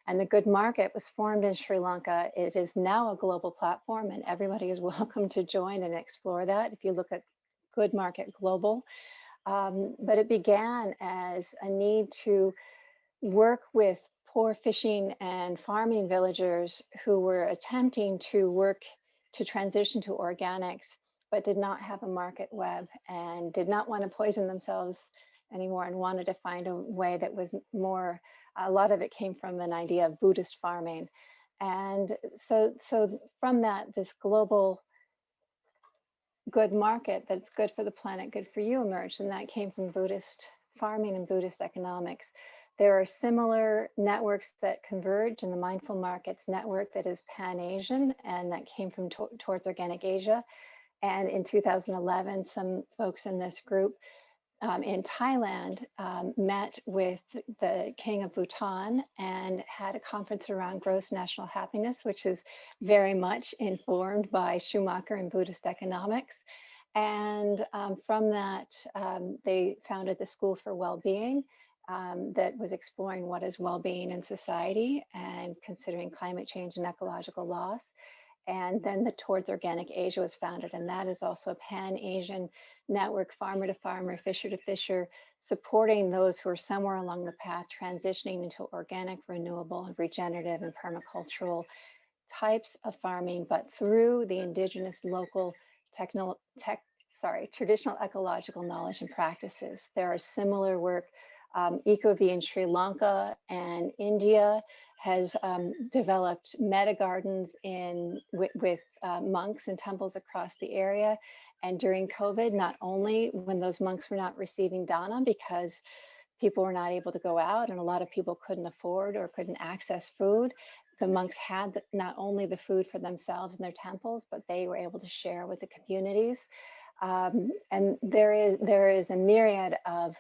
And the Good Market was formed in Sri Lanka. It is now a global platform, and everybody is welcome to join and explore that if you look at Good Market Global. But it began as a need to work with poor fishing and farming villagers who were attempting to work to transition to organics, but did not have a market web and did not want to poison themselves anymore, and wanted to find a way that was more, a lot of it came from an idea of Buddhist farming. And so from that, this global good market that's good for the planet, good for you emerged, and that came from Buddhist farming and Buddhist economics. There are similar networks that converge in the Mindful Markets Network that is Pan-Asian, and that came from Towards Organic Asia. And in 2011, some folks in this group in Thailand met with the King of Bhutan and had a conference around gross national happiness, which is very much informed by Schumacher and Buddhist economics. And from that, they founded the School for Wellbeing that was exploring what is well-being in society and considering climate change and ecological loss. And then the Towards Organic Asia was founded, and that is also a Pan-Asian network, farmer to farmer, fisher to fisher, supporting those who are somewhere along the path, transitioning into organic, renewable, regenerative, and permacultural types of farming, but through the indigenous, local, traditional ecological knowledge and practices. There are similar work. EcoV in Sri Lanka and India has developed meta gardens with monks and temples across the area. And during COVID, not only when those monks were not receiving dana because people were not able to go out and a lot of people couldn't afford or couldn't access food, the monks had not only the food for themselves in their temples, but they were able to share with the communities. And there is a myriad of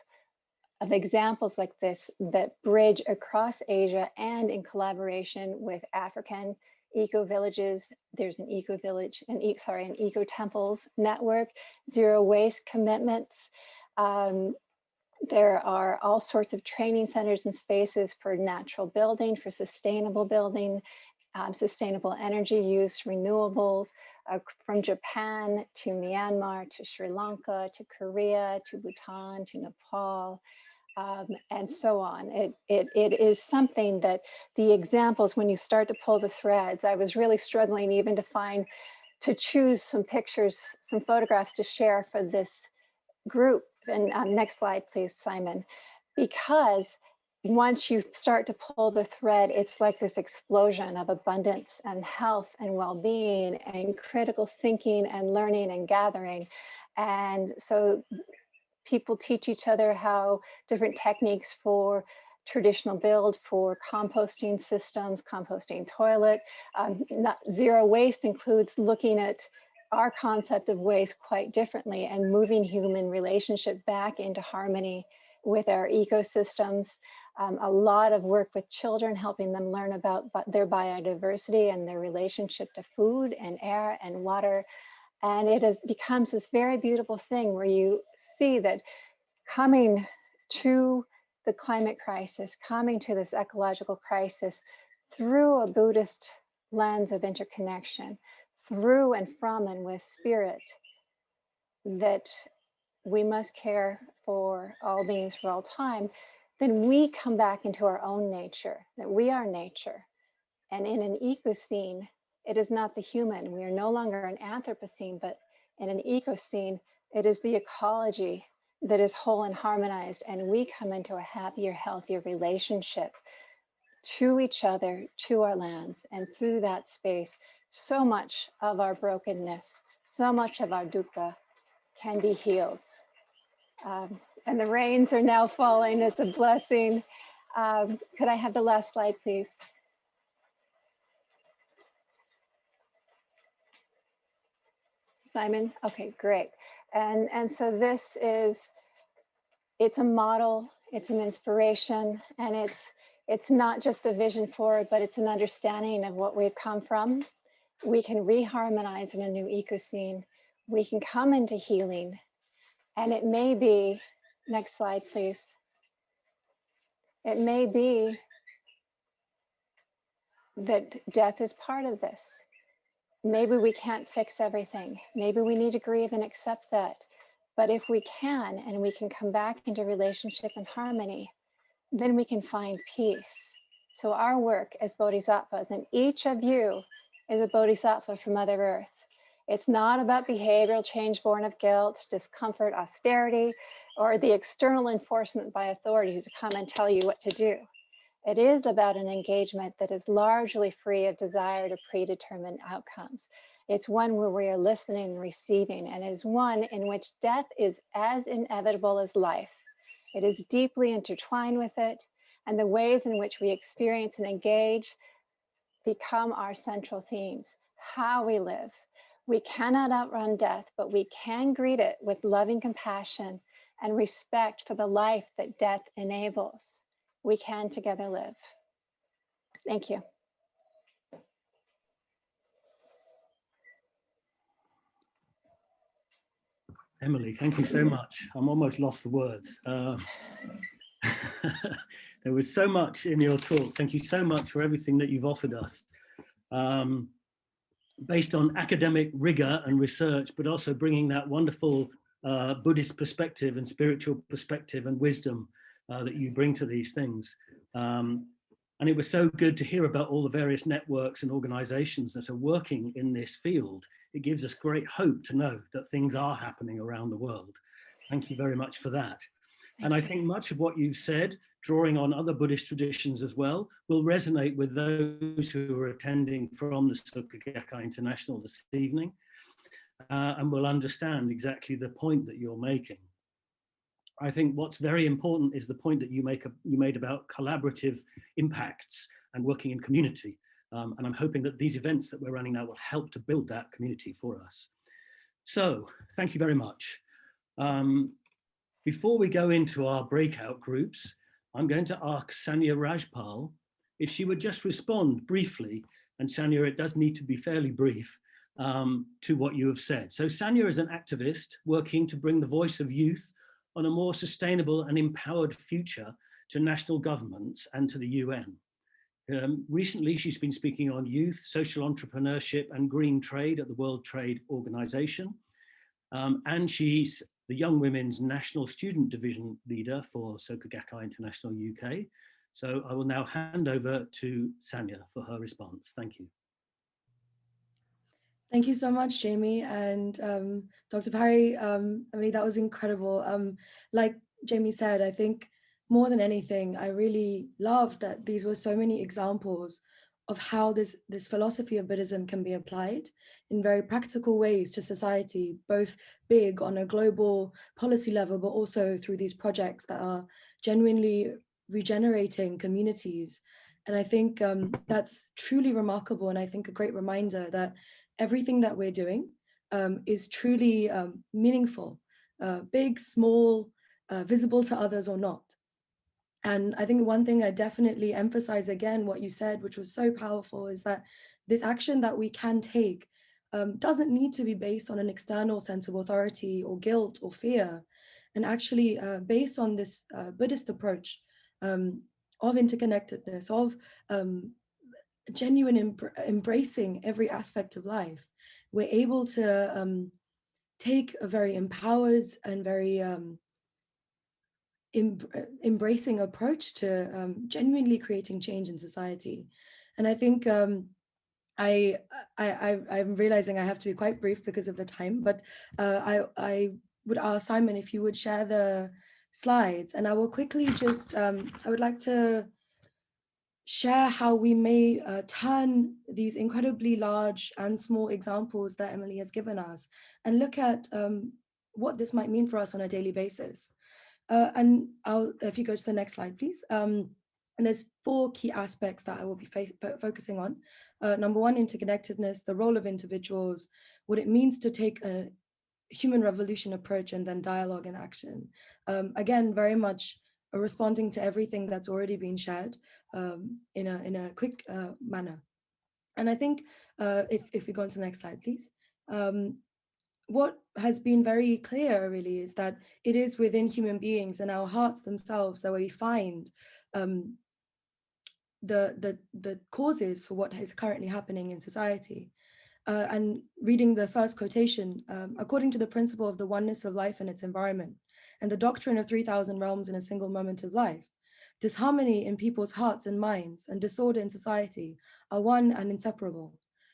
examples like this that bridge across Asia and in collaboration with African eco-villages. There's an eco-village, an eco-temples network, zero waste commitments. There are all sorts of training centers and spaces for natural building, for sustainable building, sustainable energy use, renewables, from Japan to Myanmar to Sri Lanka to Korea to Bhutan to Nepal. and so on. It is something that the examples, when you start to pull the threads, I was really struggling even to choose some pictures, some photographs to share for this group. And next slide, please, Simon. Because once you start to pull the thread, it's like this explosion of abundance and health and well-being and critical thinking and learning and gathering. And so people teach each other how different techniques for traditional build, for composting systems, composting toilet. Zero waste includes looking at our concept of waste quite differently and moving human relationship back into harmony with our ecosystems. A lot of work with children, helping them learn about their biodiversity and their relationship to food and air and water. And it becomes this very beautiful thing where you see that coming to the climate crisis, coming to this ecological crisis through a Buddhist lens of interconnection, through and from and with spirit, that we must care for all beings for all time, then we come back into our own nature, that we are nature. And in an ecocene, it is not the human. We are no longer an Anthropocene, but in an ecocene, it is the ecology that is whole and harmonized. And we come into a happier, healthier relationship to each other, to our lands. And through that space, so much of our brokenness, so much of our dukkha can be healed. And the rains are now falling. It's a blessing. Could I have the last slide, please? Simon? Okay, great. And so this is, it's a model, it's an inspiration, and it's not just a vision forward, but it's an understanding of what we've come from. We can reharmonize in a new ecoscene. We can come into healing. And it may be, next slide, please. It may be that death is part of this. Maybe we can't fix everything. Maybe we need to grieve and accept that. But if we can, and we can come back into relationship and harmony, then we can find peace. So our work as Bodhisattvas, and each of you is a Bodhisattva from Mother Earth. It's not about behavioral change born of guilt, discomfort, austerity, or the external enforcement by authorities who come and tell you what to do. It is about an engagement that is largely free of desire to predetermined outcomes. It's one where we are listening and receiving, and is one in which death is as inevitable as life. It is deeply intertwined with it, and the ways in which we experience and engage become our central themes. How we live. We cannot outrun death, but we can greet it with loving compassion and respect for the life that death enables. We can together live. Thank you. Emily, thank you so much. I'm almost lost for words. There was so much in your talk. Thank you so much for everything that you've offered us. Based on academic rigor and research, but also bringing that wonderful Buddhist perspective and spiritual perspective and wisdom that you bring to these things. And it was so good to hear about all the various networks and organizations that are working in this field. It gives us great hope to know that things are happening around the world. Thank you very much for that. And I think much of what you've said, drawing on other Buddhist traditions as well, will resonate with those who are attending from the Sukha Gakkai International this evening, and will understand exactly the point that you're making. I think what's very important is the point that you made about collaborative impacts and working in community. And I'm hoping that these events that we're running now will help to build that community for us. So thank you very much. Before we go into our breakout groups, I'm going to ask Sanya Rajpal if she would just respond briefly, and Sanya, it does need to be fairly brief, to what you have said. So Sanya is an activist working to bring the voice of youth on a more sustainable and empowered future to national governments and to the UN. Recently, she's been speaking on youth, social entrepreneurship and green trade at the World Trade Organization. And she's the Young Women's National Student Division Leader for Soka Gakkai International UK. So I will now hand over to Sanya for her response. Thank you. Thank you so much, Jamie and Dr. Parry. I mean, that was incredible. Like Jamie said, I think more than anything, I really love that these were so many examples of how this philosophy of Buddhism can be applied in very practical ways to society, both big on a global policy level, but also through these projects that are genuinely regenerating communities. And I think that's truly remarkable, and I think a great reminder that everything that we're doing is truly meaningful, big, small, visible to others or not. And I think one thing I definitely emphasize again, what you said, which was so powerful, is that this action that we can take doesn't need to be based on an external sense of authority or guilt or fear, and actually based on this Buddhist approach of interconnectedness, of genuine embracing every aspect of life. We're able to take a very empowered and very embracing approach to genuinely creating change in society. And I think I'm realizing I have to be quite brief because of the time, but I would ask Simon if you would share the slides, and I will quickly just, I would like to share how we may turn these incredibly large and small examples that Emilie has given us and look at what this might mean for us on a daily basis. And if you go to the next slide, please. And there's 4 key aspects that I will be focusing on. Number 1, interconnectedness, the role of individuals, what it means to take a human revolution approach, and then dialogue and action. Again, very much responding to everything that's already been shared in a quick manner. And I think if we go on to the next slide, please. What has been very clear really is that it is within human beings and our hearts themselves that we find the causes for what is currently happening in society. And reading the first quotation, according to the principle of the oneness of life and its environment, and the doctrine of 3,000 realms in a single moment of life, disharmony in people's hearts and minds and disorder in society are one and inseparable.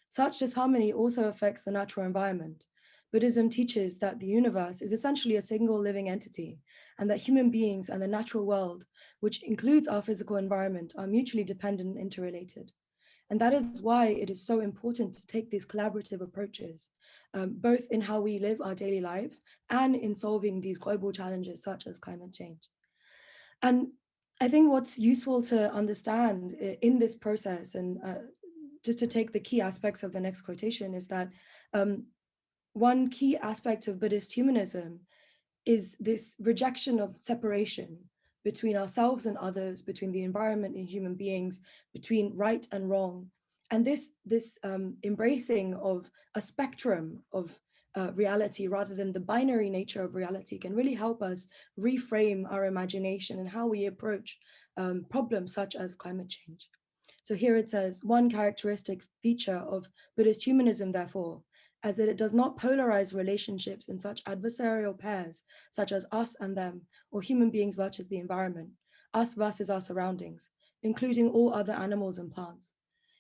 Such disharmony also affects the natural environment. Buddhism teaches that the universe is essentially a single living entity, and that human beings and the natural world, which includes our physical environment, are mutually dependent and interrelated. And that is why it is so important to take these collaborative approaches, both in how we live our daily lives and in solving these global challenges such as climate change. And I think what's useful to understand in this process, and just to take the key aspects of the next quotation, is that one key aspect of Buddhist humanism is this rejection of separation between ourselves and others, between the environment and human beings, between right and wrong. And this embracing of a spectrum of reality rather than the binary nature of reality can really help us reframe our imagination and how we approach problems such as climate change. So here it says, one characteristic feature of Buddhist humanism, therefore, as that it does not polarize relationships in such adversarial pairs, such as us and them, or human beings versus the environment, us versus our surroundings, including all other animals and plants.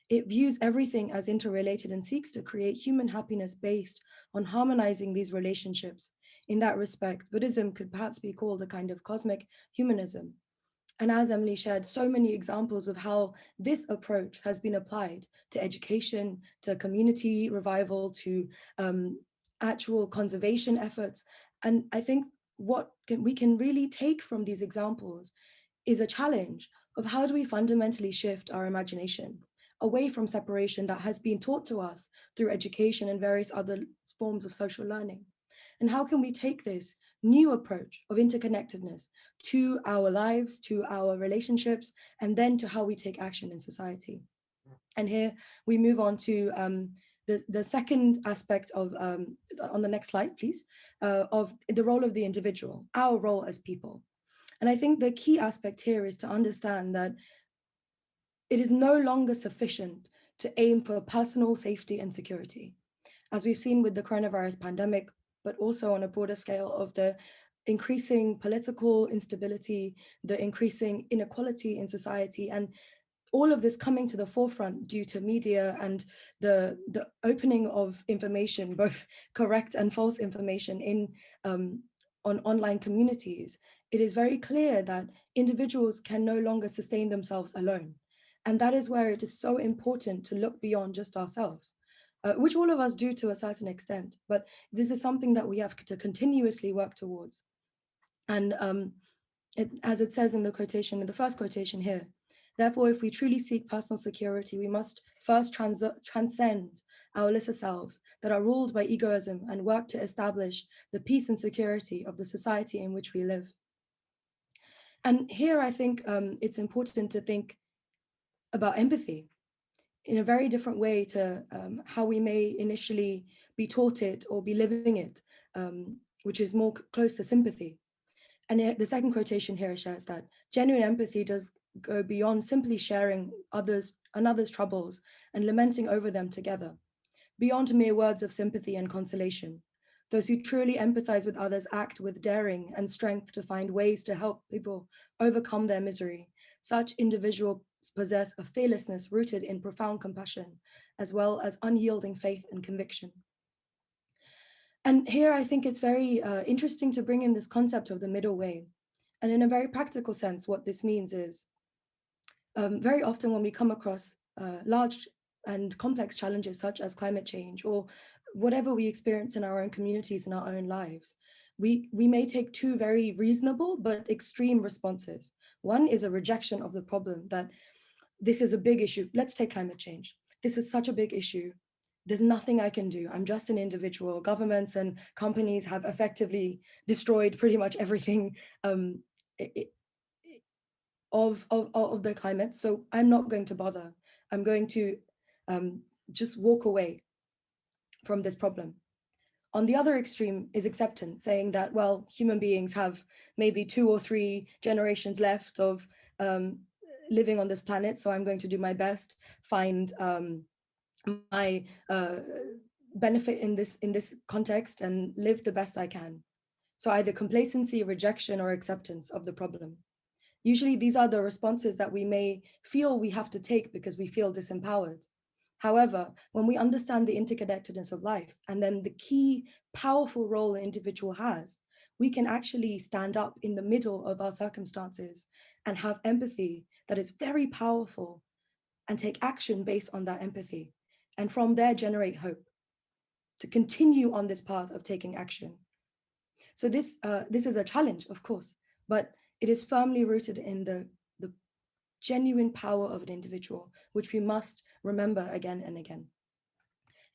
It views everything as interrelated and seeks to create human happiness based on harmonizing these relationships. In that respect, Buddhism could perhaps be called a kind of cosmic humanism. And as Emilie shared, so many examples of how this approach has been applied to education, to community revival, to actual conservation efforts. And I think what we can really take from these examples is a challenge of how do we fundamentally shift our imagination away from separation that has been taught to us through education and various other forms of social learning. And how can we take this new approach of interconnectedness to our lives, to our relationships, and then to how we take action in society? And here we move on to the second aspect of, on the next slide, please, of the role of the individual, our role as people. And I think the key aspect here is to understand that it is no longer sufficient to aim for personal safety and security. As we've seen with the coronavirus pandemic, but also on a broader scale of the increasing political instability, the increasing inequality in society, and all of this coming to the forefront due to media and the opening of information, both correct and false information in on online communities. It is very clear that individuals can no longer sustain themselves alone. And that is where it is so important to look beyond just ourselves, which all of us do to a certain extent. But this is something that we have to continuously work towards. And as it says in the quotation, in the first quotation here, therefore, if we truly seek personal security, we must first transcend our lesser selves that are ruled by egoism and work to establish the peace and security of the society in which we live. And here I think it's important to think about empathy in a very different way to how we may initially be taught it or be living it, which is more close to sympathy. And the second quotation here shares that genuine empathy does go beyond simply sharing another's troubles and lamenting over them together, beyond mere words of sympathy and consolation. Those who truly empathize with others act with daring and strength to find ways to help people overcome their misery. Such individuals possess a fearlessness rooted in profound compassion, as well as unyielding faith and conviction. And here I think it's very interesting to bring in this concept of the middle way. And in a very practical sense, what this means is very often when we come across large and complex challenges such as climate change or whatever we experience in our own communities and our own lives, we may take two very reasonable but extreme responses. One is a rejection of the problem, that this is a big issue. Let's take climate change. This is such a big issue. There's nothing I can do. I'm just an individual. Governments and companies have effectively destroyed pretty much everything of the climate. So I'm not going to bother. I'm going to just walk away from this problem. On the other extreme is acceptance, saying that, well, human beings have maybe 2 or 3 generations left of living on this planet. So I'm going to do my best, find my benefit in this context and live the best I can. So either complacency, rejection, or acceptance of the problem. Usually these are the responses that we may feel we have to take because we feel disempowered. However, when we understand the interconnectedness of life and then the key powerful role an individual has, we can actually stand up in the middle of our circumstances and have empathy that is very powerful and take action based on that empathy. And from there, generate hope to continue on this path of taking action. So this is a challenge, of course, but it is firmly rooted in the genuine power of an individual, which we must remember again and again.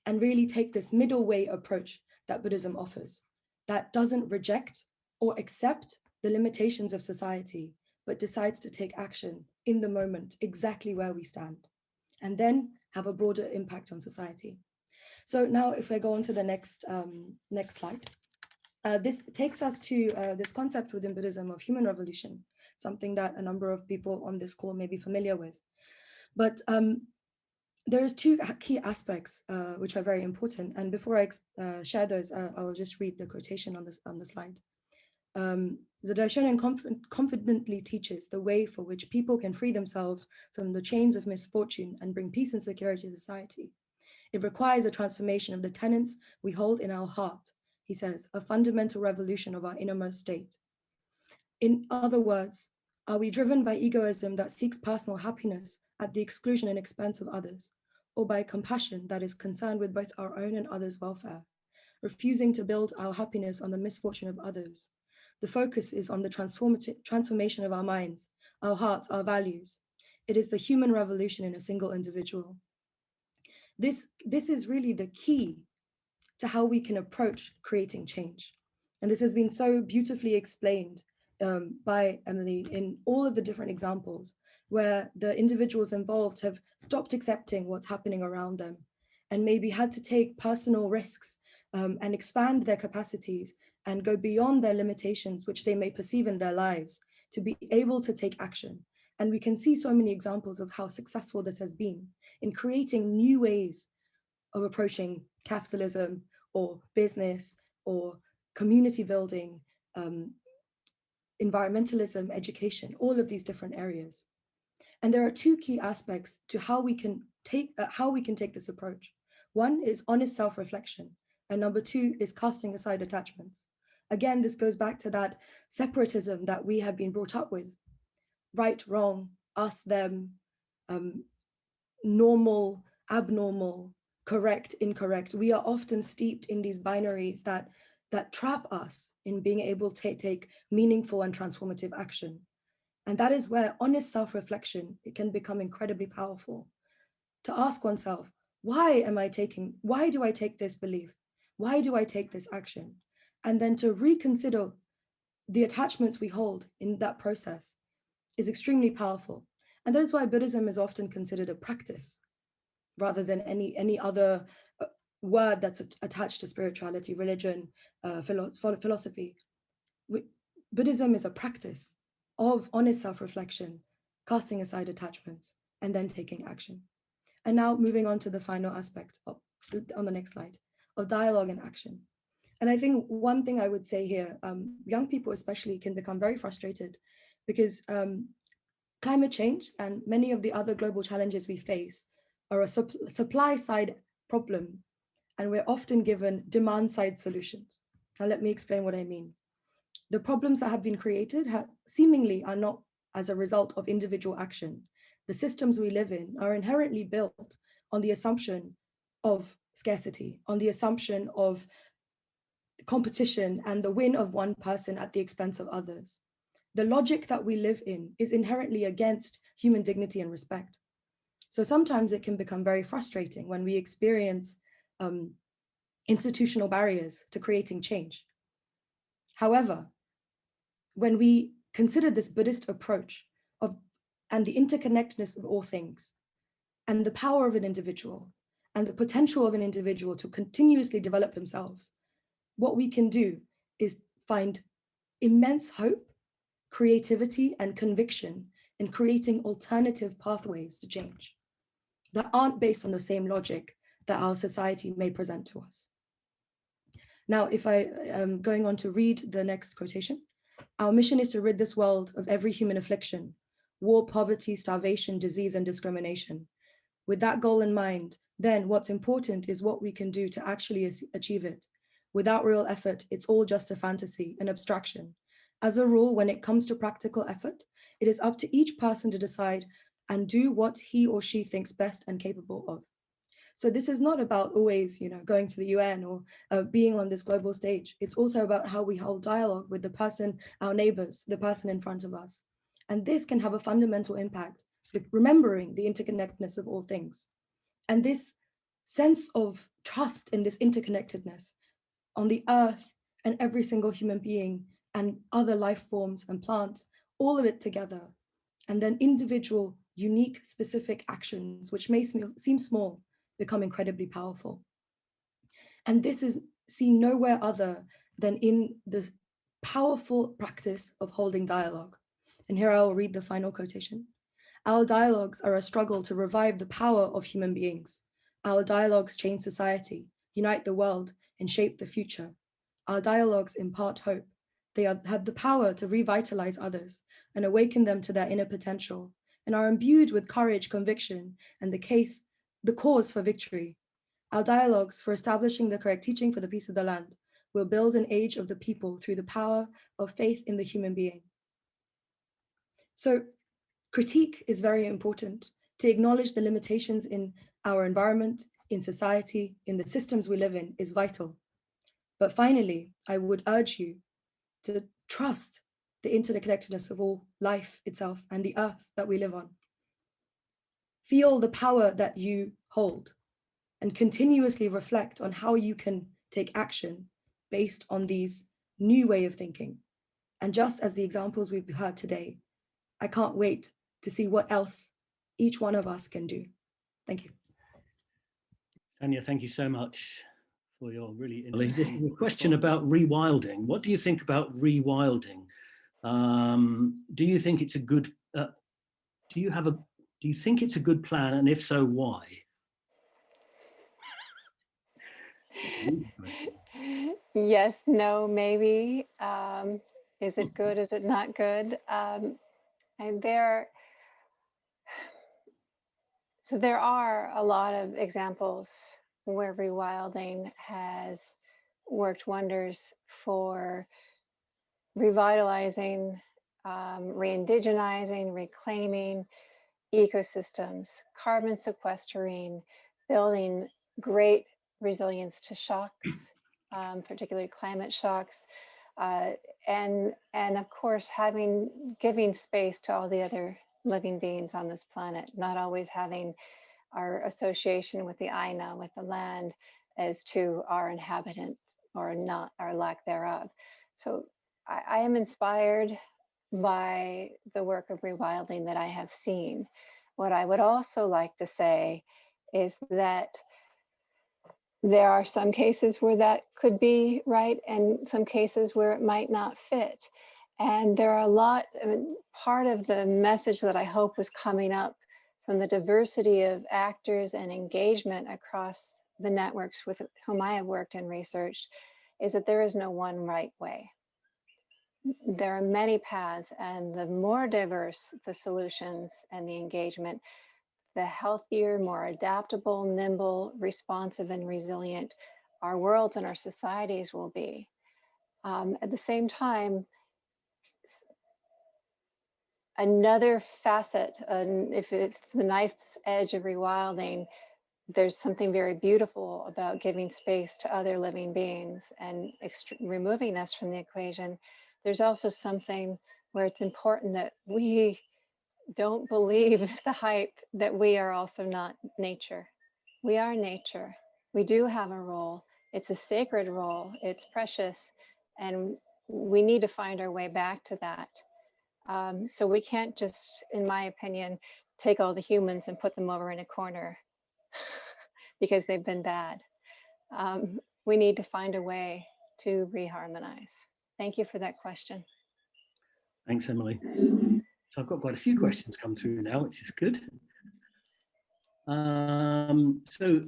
And really take this middle way approach that Buddhism offers, that doesn't reject or accept the limitations of society, but decides to take action in the moment, exactly where we stand, and then have a broader impact on society. So now if I go on to the next slide. This takes us to this concept within Buddhism of human revolution, something that a number of people on this call may be familiar with. But there's 2 key aspects which are very important. And before I share those, I will just read the quotation on the slide. The Daishonin confidently teaches the way for which people can free themselves from the chains of misfortune and bring peace and security to society. It requires a transformation of the tenets we hold in our heart, he says, a fundamental revolution of our innermost state. In other words, are we driven by egoism that seeks personal happiness at the exclusion and expense of others, or by compassion that is concerned with both our own and others' welfare, refusing to build our happiness on the misfortune of others? The focus is on the transformation of our minds, our hearts, our values. It is the human revolution in a single individual. This is really the key to how we can approach creating change. And this has been so beautifully explained by Emilie in all of the different examples where the individuals involved have stopped accepting what's happening around them and maybe had to take personal risks and expand their capacities and go beyond their limitations, which they may perceive in their lives, to be able to take action. And we can see so many examples of how successful this has been in creating new ways of approaching capitalism or business or community building, environmentalism, education, all of these different areas. And there are two key aspects to how we can take this approach. One is honest self-reflection, and number two is casting aside attachments. Again, this goes back to that separatism that we have been brought up with. Right, wrong, us, them, normal, abnormal, correct, incorrect. We are often steeped in these binaries that trap us in being able to take meaningful and transformative action. And that is where honest self-reflection, it can become incredibly powerful. To ask oneself, why do I take this belief? Why do I take this action? And then to reconsider the attachments we hold in that process is extremely powerful. And that is why Buddhism is often considered a practice rather than any other word that's attached to spirituality, religion, philosophy. Buddhism is a practice of honest self-reflection, casting aside attachments, and then taking action. And now moving on to the final aspect on the next slide, of dialogue and action. And I think one thing I would say here, young people especially can become very frustrated because climate change and many of the other global challenges we face are a supply side problem, and we're often given demand side solutions. Now let me explain what I mean. The problems that have been created seemingly are not as a result of individual action. The systems we live in are inherently built on the assumption of scarcity, on the assumption of competition and the win of one person at the expense of others. The logic that we live in is inherently against human dignity and respect. So sometimes it can become very frustrating when we experience institutional barriers to creating change. However, when we consider this Buddhist approach and the interconnectedness of all things, and the power of an individual, and the potential of an individual to continuously develop themselves, what we can do is find immense hope, creativity, and conviction in creating alternative pathways to change that aren't based on the same logic that our society may present to us. Now, if I am going on to read the next quotation, our mission is to rid this world of every human affliction, war, poverty, starvation, disease, and discrimination. With that goal in mind, then what's important is what we can do to actually achieve it. Without real effort, it's all just a fantasy, an abstraction. As a rule, when it comes to practical effort, it is up to each person to decide and do what he or she thinks best and capable of. So this is not about always, going to the UN or being on this global stage. It's also about how we hold dialogue with the person, our neighbors, the person in front of us. And this can have a fundamental impact, remembering the interconnectedness of all things. And this sense of trust in this interconnectedness on the earth and every single human being and other life forms and plants, all of it together. And then individual, unique, specific actions, which may seem small, become incredibly powerful. And this is seen nowhere other than in the powerful practice of holding dialogue. And here I will read the final quotation. Our dialogues are a struggle to revive the power of human beings. Our dialogues change society, unite the world, and shape the future. Our dialogues impart hope. They have the power to revitalize others and awaken them to their inner potential, and are imbued with courage, conviction, and the cause for victory. Our dialogues for establishing the correct teaching for the peace of the land will build an age of the people through the power of faith in the human being. So critique is very important. To acknowledge the limitations in our environment, in society, in the systems we live in is vital. But finally, I would urge you to trust the interconnectedness of all life itself and the earth that we live on. Feel the power that you hold and continuously reflect on how you can take action based on these new way of thinking. And just as the examples we've heard today, I can't wait to see what else each one of us can do. Thank you. Tanya, thank you so much for your really interesting. This is a question about rewilding. What do you think about rewilding? Do you think it's a good? Do you think it's a good plan, and if so, why? That's an easy question. Yes, no, maybe. Is it good? Is it not good? And there are a lot of examples where rewilding has worked wonders for revitalizing, re-indigenizing, reclaiming ecosystems, carbon sequestering, building great resilience to shocks, particularly climate shocks, and of course giving space to all the other living beings on this planet, not always having our association with the Aina, with the land, as to our inhabitants or not, our lack thereof. So I am inspired by the work of rewilding that I have seen. What I would also like to say is that there are some cases where that could be right and some cases where it might not fit. And there are a lot, part of the message that I hope was coming up from the diversity of actors and engagement across the networks with whom I have worked and researched is that there is no one right way. There are many paths, and the more diverse the solutions and the engagement, the healthier, more adaptable, nimble, responsive, and resilient our worlds and our societies will be. At the same time, another facet, if it's the knife's edge of rewilding, there's something very beautiful about giving space to other living beings and removing us from the equation. There's also something where it's important that we don't believe the hype that we are also not nature. We are nature. We do have a role. It's a sacred role. It's precious. And we need to find our way back to that. So we can't just, in my opinion, take all the humans and put them over in a corner because they've been bad. We need to find a way to reharmonize. Thank you for that question. Thanks, Emily. So I've got quite a few questions come through now, which is good. So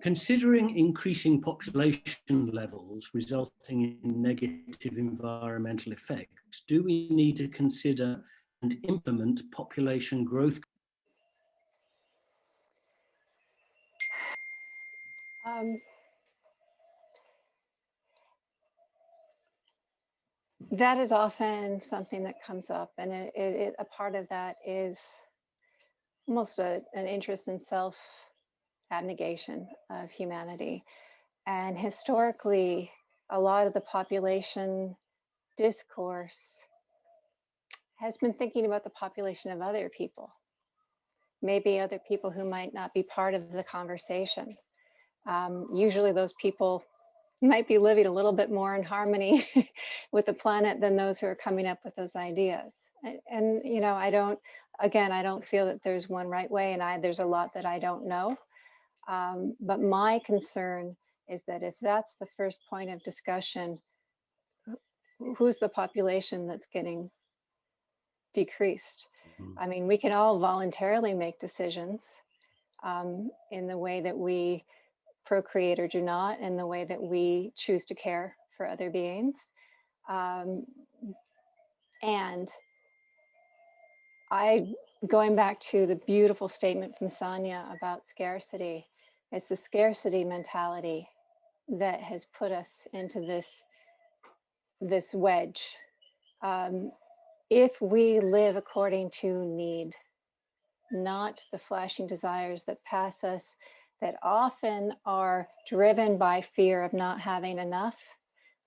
considering increasing population levels resulting in negative environmental effects, do we need to consider and implement population growth? That is often something that comes up, and a part of that is almost an interest in self-abnegation of humanity. And historically, a lot of the population discourse has been thinking about the population of other people, maybe other people who might not be part of the conversation. Usually those people might be living a little bit more in harmony with the planet than those who are coming up with those ideas. And you know, I don't feel that there's one right way, and there's a lot that I don't know. But my concern is that if that's the first point of discussion, who's the population that's getting decreased? I mean, we can all voluntarily make decisions in the way that we procreate or do not, in the way that we choose to care for other beings. And going back to the beautiful statement from Sanya about scarcity, it's the scarcity mentality that has put us into this wedge. If we live according to need, not the flashing desires that pass us, that often are driven by fear of not having enough,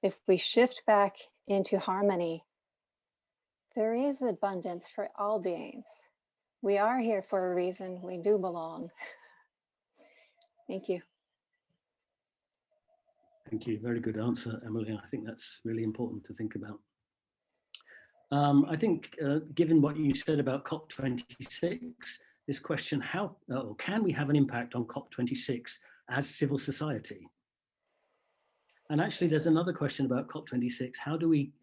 if we shift back into harmony, there is abundance for all beings. We are here for a reason. We do belong. Thank you. Thank you. Very good answer, Emily. I think that's really important to think about. I think, given what you said about COP26, this question, how or can we have an impact on COP26 as civil society? And actually, there's another question about COP26. How do we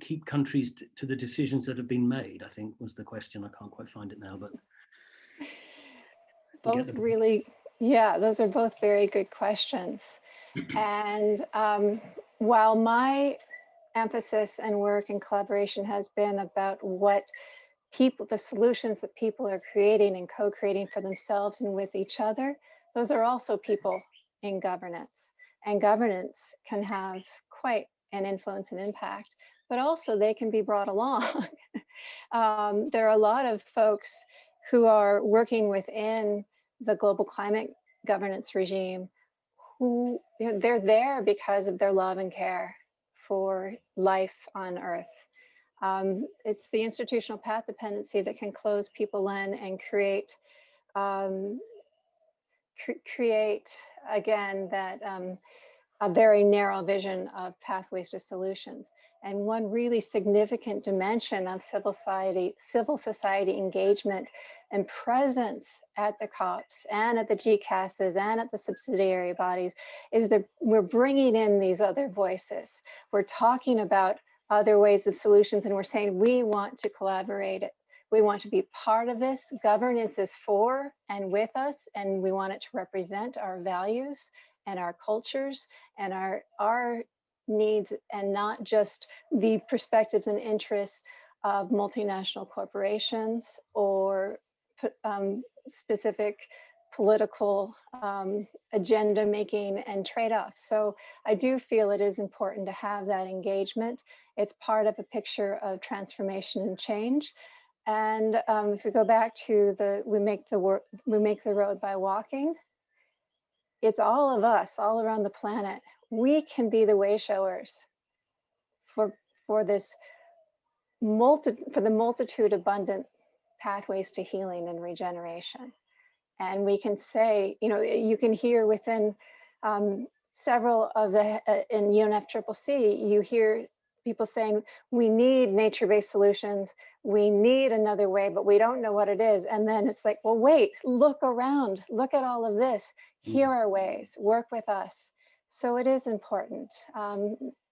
keep countries to the decisions that have been made? I think was the question. I can't quite find it now, but both really Yeah, those are both very good questions. And while my emphasis and work and collaboration has been about what people, the solutions that people are creating and co-creating for themselves and with each other, those are also people in governance. And governance can have quite an influence and impact, but also they can be brought along. There are a lot of folks who are working within the global climate governance regime who, you know, they're there because of their love and care for life on Earth. It's the institutional path dependency that can close people in and create again that a very narrow vision of pathways to solutions. And one really significant dimension of civil society engagement and presence at the COPs and at the GCASs and at the subsidiary bodies is that we're bringing in these other voices. We're talking about other ways of solutions, and we're saying we want to collaborate it. We want to be part of this. Governance is for and with us, and we want it to represent our values and our cultures and our needs, and not just the perspectives and interests of multinational corporations or specific political agenda making and trade-offs. So I do feel it is important to have that engagement. It's part of a picture of transformation and change. And if we go back to we make the road by walking, it's all of us all around the planet. We can be the way showers for the multitude abundant pathways to healing and regeneration. And we can say, you know, you can hear within several of the, in UNFCCC, you hear people saying, we need nature-based solutions, we need another way, but we don't know what it is. And then it's like, well, wait, look around, look at all of this. Here are ways, work with us. So it is important.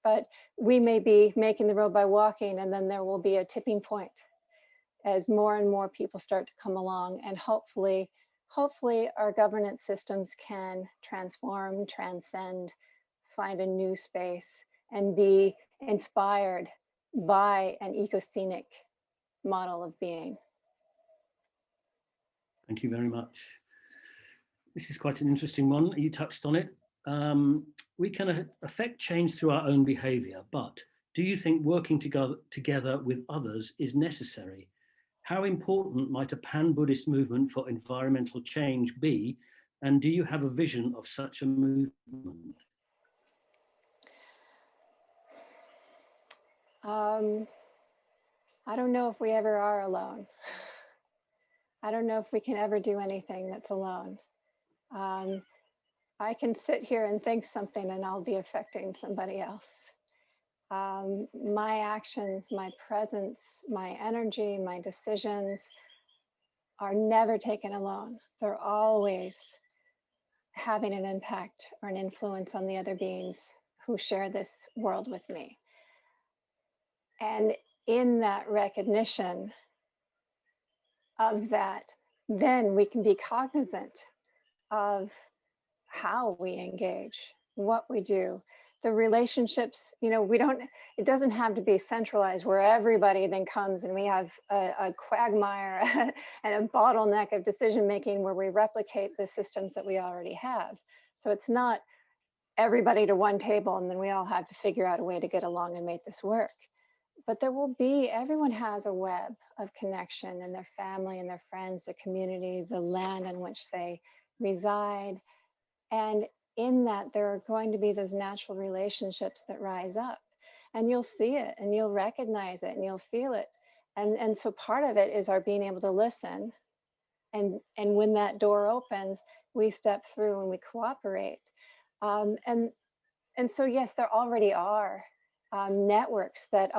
But we may be making the road by walking, and then there will be a tipping point as more and more people start to come along, and hopefully our governance systems can transform, transcend, find a new space, and be inspired by an ecocenic model of being. Thank you very much. This is quite an interesting one. You touched on it. We can affect change through our own behavior, but do you think working together with others is necessary? How important might a pan-Buddhist movement for environmental change be? And do you have a vision of such a movement? I don't know if we ever are alone. I don't know if we can ever do anything that's alone. I can sit here and think something and I'll be affecting somebody else. My actions, my presence, my energy, my decisions are never taken alone. They're always having an impact or an influence on the other beings who share this world with me. And in that recognition of that, then we can be cognizant of how we engage, what we do, the relationships. You know, it doesn't have to be centralized where everybody then comes and we have a quagmire and a bottleneck of decision making where we replicate the systems that we already have. So it's not everybody to one table and then we all have to figure out a way to get along and make this work. But there will be, everyone has a web of connection in their family and their friends, their community, the land on which they reside. And in that, there are going to be those natural relationships that rise up. And you'll see it, and you'll recognize it, and you'll feel it. And so part of it is our being able to listen. And when that door opens, we step through and we cooperate. And so, yes, there already are networks that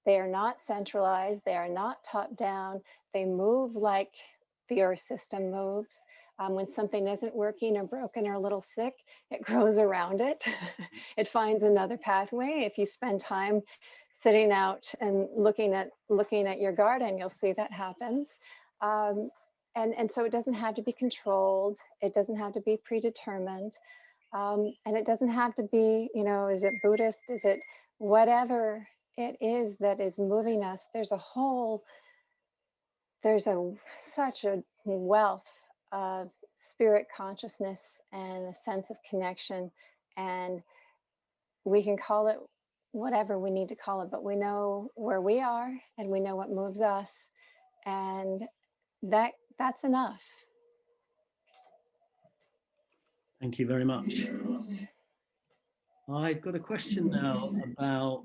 they are not centralized, they are not top down, they move like the Earth system moves. When something isn't working or broken or a little sick, it grows around it. It finds another pathway. If you spend time sitting out and looking at your garden, you'll see that happens. and so it doesn't have to be controlled. It doesn't have to be predetermined. And it doesn't have to be, you know, is it Buddhist? Is it whatever it is that is moving us? There's such a wealth of spirit consciousness and a sense of connection, and we can call it whatever we need to call it, but we know where we are and we know what moves us, and that's enough. Thank you very much. I've got a question now about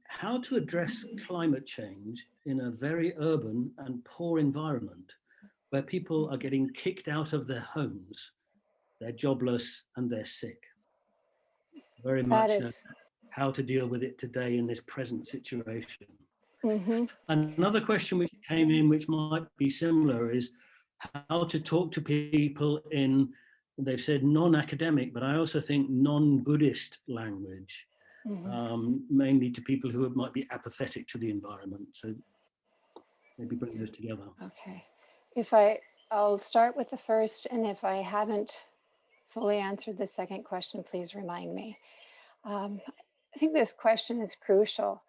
how to address climate change in a very urban and poor environment where people are getting kicked out of their homes, they're jobless and they're sick. Very much how to deal with it today in this present situation. Mm-hmm. Another question which came in, which might be similar, is how to talk to people in, they've said non-academic, but I also think non-Buddhist language, mainly to people who might be apathetic to the environment. So maybe bring those together. Okay. I'll start with the first, and if I haven't fully answered the second question, please remind me. I think this question is crucial.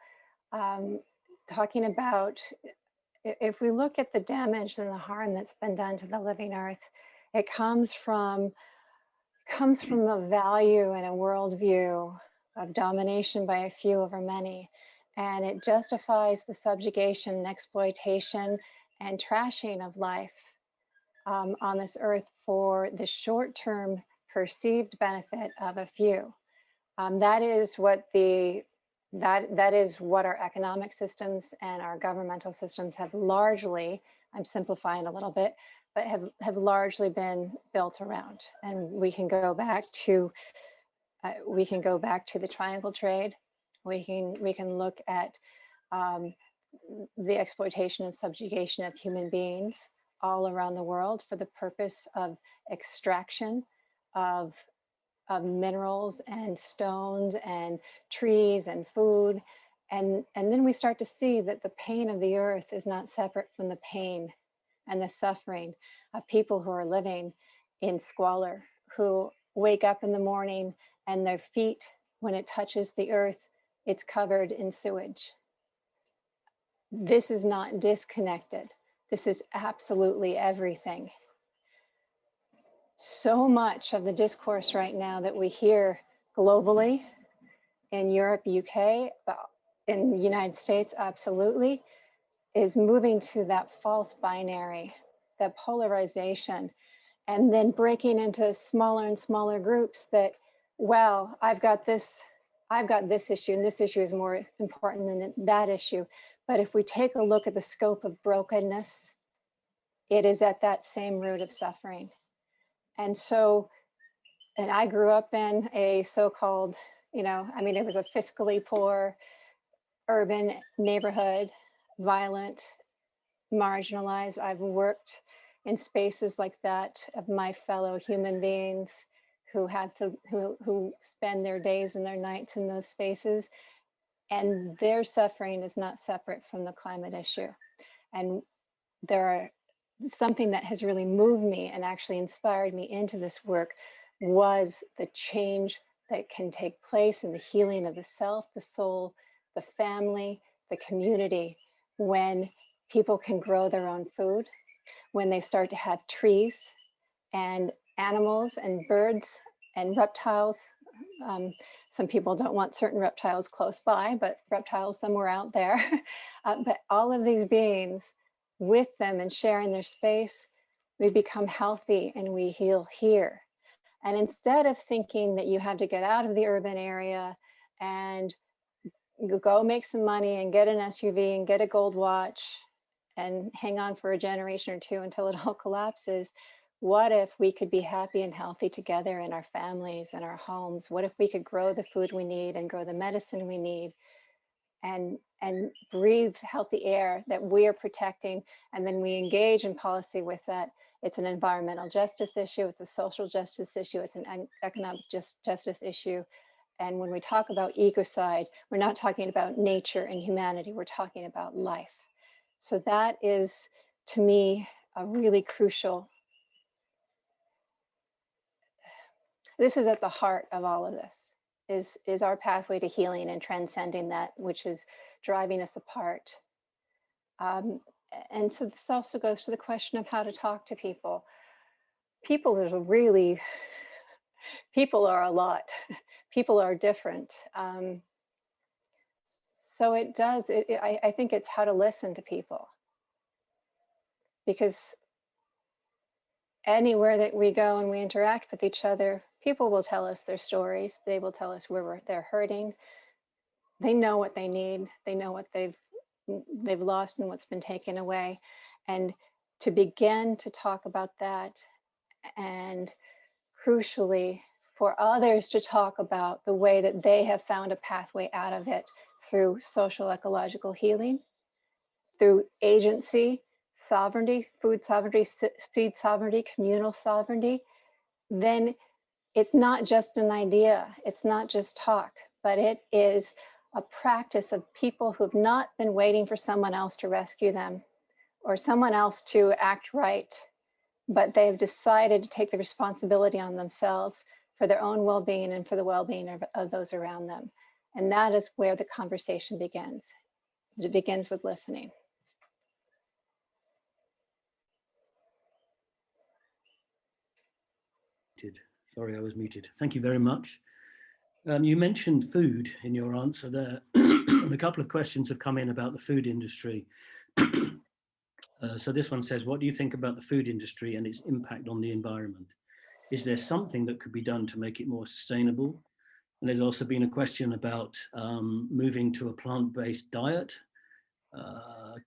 Talking about, if we look at the damage and the harm that's been done to the living earth, it comes from a value and a worldview of domination by a few over many, and it justifies the subjugation, exploitation, and trashing of life on this earth for the short-term perceived benefit of a few. That is what our economic systems and our governmental systems have largely, I'm simplifying a little bit, but have largely been built around. And we can go back to the triangle trade. We can look at the exploitation and subjugation of human beings all around the world for the purpose of extraction of minerals and stones and trees and food. And then we start to see that the pain of the earth is not separate from the pain and the suffering of people who are living in squalor, who wake up in the morning and their feet, when it touches the earth, it's covered in sewage. This is not disconnected. This is absolutely everything. So much of the discourse right now that we hear globally, in Europe, UK, in the United States, absolutely, is moving to that false binary, that polarization, and then breaking into smaller and smaller groups that, well, I've got this issue, and this issue is more important than that issue. But if we take a look at the scope of brokenness, it is at that same root of suffering. And so, and I grew up in a so-called, it was a fiscally poor urban neighborhood, violent, marginalized. I've worked in spaces like that of my fellow human beings who spend their days and their nights in those spaces, and their suffering is not separate from the climate issue. And something that has really moved me and actually inspired me into this work was the change that can take place in the healing of the self, the soul, the family, the community, when people can grow their own food, when they start to have trees and animals and birds and reptiles. Some people don't want certain reptiles close by, but reptiles somewhere out there. But all of these beings, with them and sharing their space, we become healthy and we heal here. And instead of thinking that you have to get out of the urban area and go make some money and get an SUV and get a gold watch and hang on for a generation or two until it all collapses, what if we could be happy and healthy together in our families and our homes? What if we could grow the food we need and grow the medicine we need and breathe healthy air that we are protecting, and then we engage in policy with that? It's an environmental justice issue, it's a social justice issue, it's an economic justice issue. And when we talk about ecocide, we're not talking about nature and humanity, we're talking about life. So that is, to me, a really crucial. This is at the heart of all of this, is our pathway to healing and transcending that which is driving us apart. And so this also goes to the question of how to talk to people. People are a lot. People are different. So it does, I think it's how to listen to people. Because anywhere that we go and we interact with each other, people will tell us their stories. They will tell us where they're hurting. They know what they need. They know what they've lost and what's been taken away. And to begin to talk about that, and crucially for others to talk about the way that they have found a pathway out of it through social ecological healing, through agency, sovereignty, food sovereignty, seed sovereignty, communal sovereignty, then it's not just an idea, it's not just talk, but it is a practice of people who've not been waiting for someone else to rescue them or someone else to act right, but they've decided to take the responsibility on themselves for their own well-being and for the well-being of those around them. And that is where the conversation begins. It begins with listening. Sorry, I was muted. Thank you very much. You mentioned food in your answer there, and a couple of questions have come in about the food industry. So this one says, what do you think about the food industry and its impact on the environment? Is there something that could be done to make it more sustainable? And there's also been a question about moving to a plant-based diet.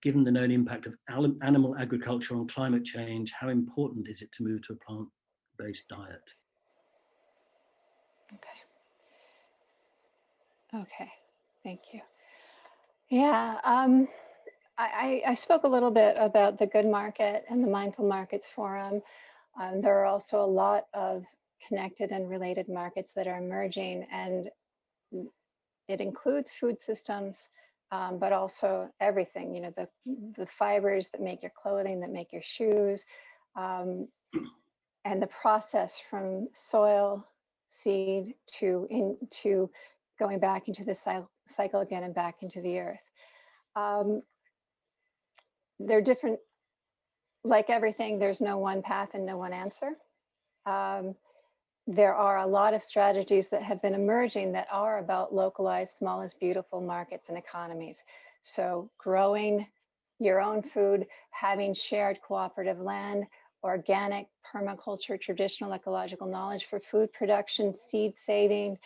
Given the known impact of animal agriculture on climate change, how important is it to move to a plant-based diet? Okay, thank you. Yeah, I spoke a little bit about the Good Market and the Mindful Markets Forum. There are also a lot of connected and related markets that are emerging, and it includes food systems, but also everything, you know, the fibers that make your clothing, that make your shoes, and the process from soil, seed to going back into the cycle again and back into the earth. They're different, like everything, there's no one path and no one answer. There are a lot of strategies that have been emerging that are about localized, small is beautiful markets and economies. So growing your own food, having shared cooperative land, organic, permaculture, traditional ecological knowledge for food production, seed saving,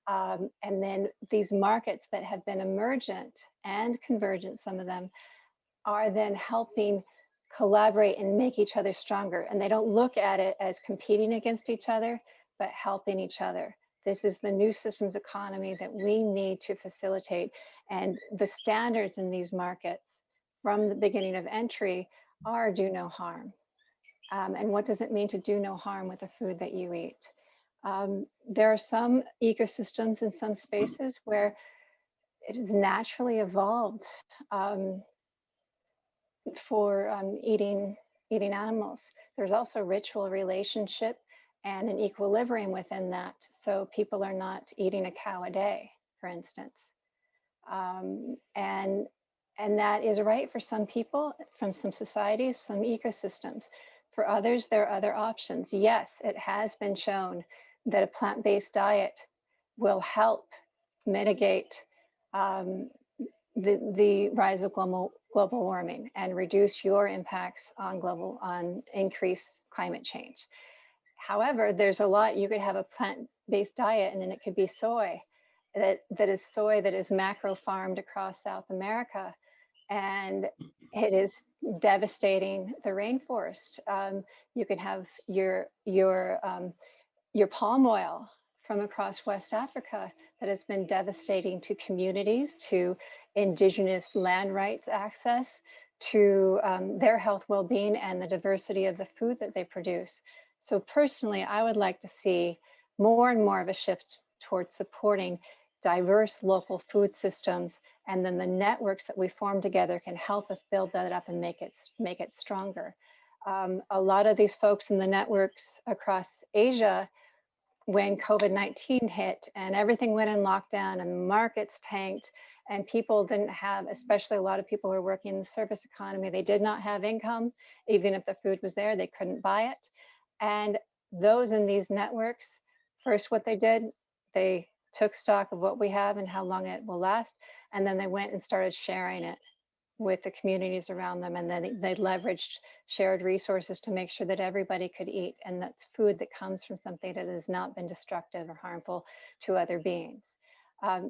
and then these markets that have been emergent and convergent, some of them, are then helping collaborate and make each other stronger. And they don't look at it as competing against each other, but helping each other. This is the new systems economy that we need to facilitate. And the standards in these markets from the beginning of entry are do no harm. And what does it mean to do no harm with the food that you eat? There are some ecosystems in some spaces where it is naturally evolved for eating animals. There's also ritual relationship and an equilibrium within that. So people are not eating a cow a day, for instance. And that is right for some people, from some societies, some ecosystems. For others, there are other options. Yes, it has been shown that a plant-based diet will help mitigate the rise of global warming and reduce your impacts on increased climate change. However, there's a lot, you could have a plant-based diet and then it could be soy, that is macro farmed across South America, and it is devastating the rainforest. You can have your palm oil from across West Africa that has been devastating to communities, to indigenous land rights access, to their health, well-being, and the diversity of the food that they produce. So personally, I would like to see more and more of a shift towards supporting diverse local food systems, and then the networks that we form together can help us build that up and make it stronger. A lot of these folks in the networks across Asia, when COVID-19 hit and everything went in lockdown and markets tanked and people didn't have, especially a lot of people who are working in the service economy, they did not have income. Even if the food was there, they couldn't buy it. And those in these networks, first what they did, they took stock of what we have and how long it will last. And then they went and started sharing it with the communities around them. And then they leveraged shared resources to make sure that everybody could eat. And that's food that comes from something that has not been destructive or harmful to other beings.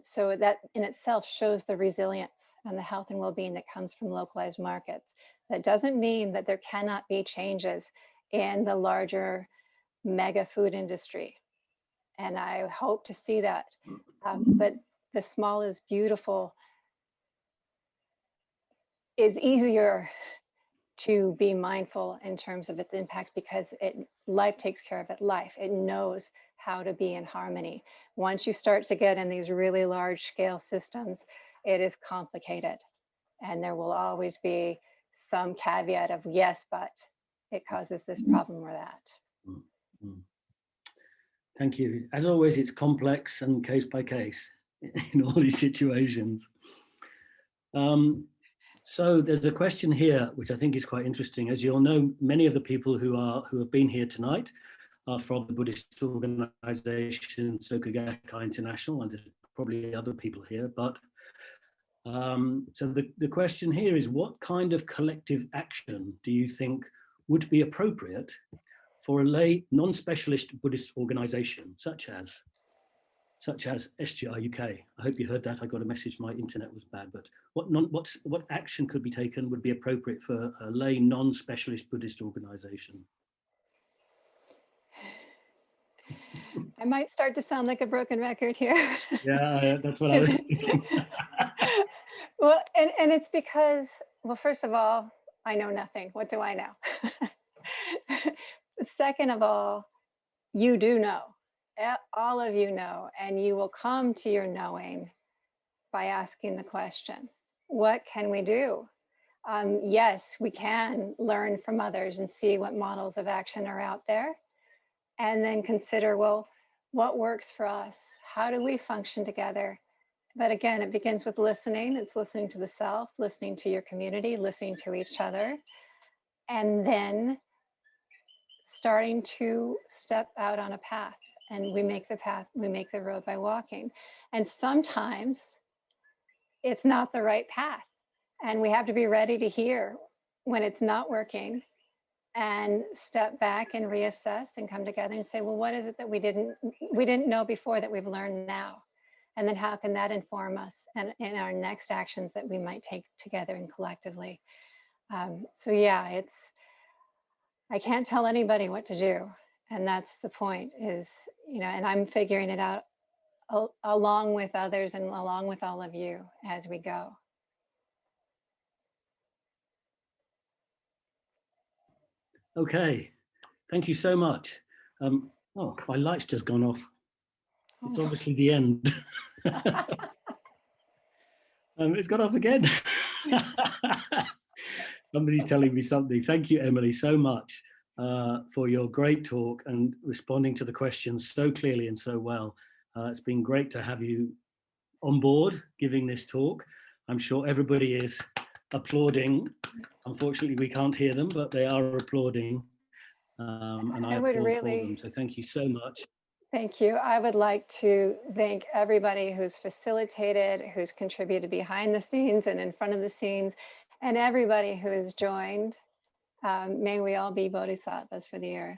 So that in itself shows the resilience and the health and well-being that comes from localized markets. That doesn't mean that there cannot be changes in the larger mega food industry. And I hope to see that. But the small is beautiful is easier to be mindful in terms of its impact because life takes care of it. It knows how to be in harmony. Once you start to get in these really large scale systems, it is complicated. And there will always be some caveat of yes, but it causes this problem or that. Thank you. As always, it's complex and case by case in all these situations. So there's a question here, which I think is quite interesting. As you'll know, many of the people who have been here tonight are from the Buddhist organization Soka Gakkai International, and there's probably other people here. But so the question here is, what kind of collective action do you think would be appropriate for a lay non-specialist Buddhist organization, such as SGI UK? I hope you heard that. I got a message my internet was bad, but what action could be taken would be appropriate for a lay non-specialist Buddhist organization? I might start to sound like a broken record here. Yeah, that's what I was thinking. Well, and it's because, well, first of all, I know nothing. What do I know? Second of all, you do know. All of you know, and you will come to your knowing by asking the question, what can we do? Yes, we can learn from others and see what models of action are out there, and then consider, well, what works for us? How do we function together? But again, it begins with listening. It's listening to the self, listening to your community, listening to each other, and then starting to step out on a path. And we make the path, we make the road by walking. And sometimes it's not the right path. And we have to be ready to hear when it's not working and step back and reassess and come together and say, well, what is it that we didn't know before that we've learned now? And then how can that inform us and in our next actions that we might take together and collectively? So yeah, I can't tell anybody what to do. And that's the point is, and I'm figuring it out along with others and along with all of you as we go. Okay, thank you so much. Oh, my light's just gone off. It's obviously the end. It's gone off again. Somebody's telling me something. Thank you, Emilie, so much for your great talk and responding to the questions so clearly and so well. It's been great to have you on board giving this talk. I'm sure everybody is applauding. Unfortunately, we can't hear them, but they are applauding. And I applaud for them. So thank you so much. Thank you. I would like to thank everybody who's facilitated, who's contributed behind the scenes and in front of the scenes, and everybody who has joined. May we all be Bodhisattvas for the earth.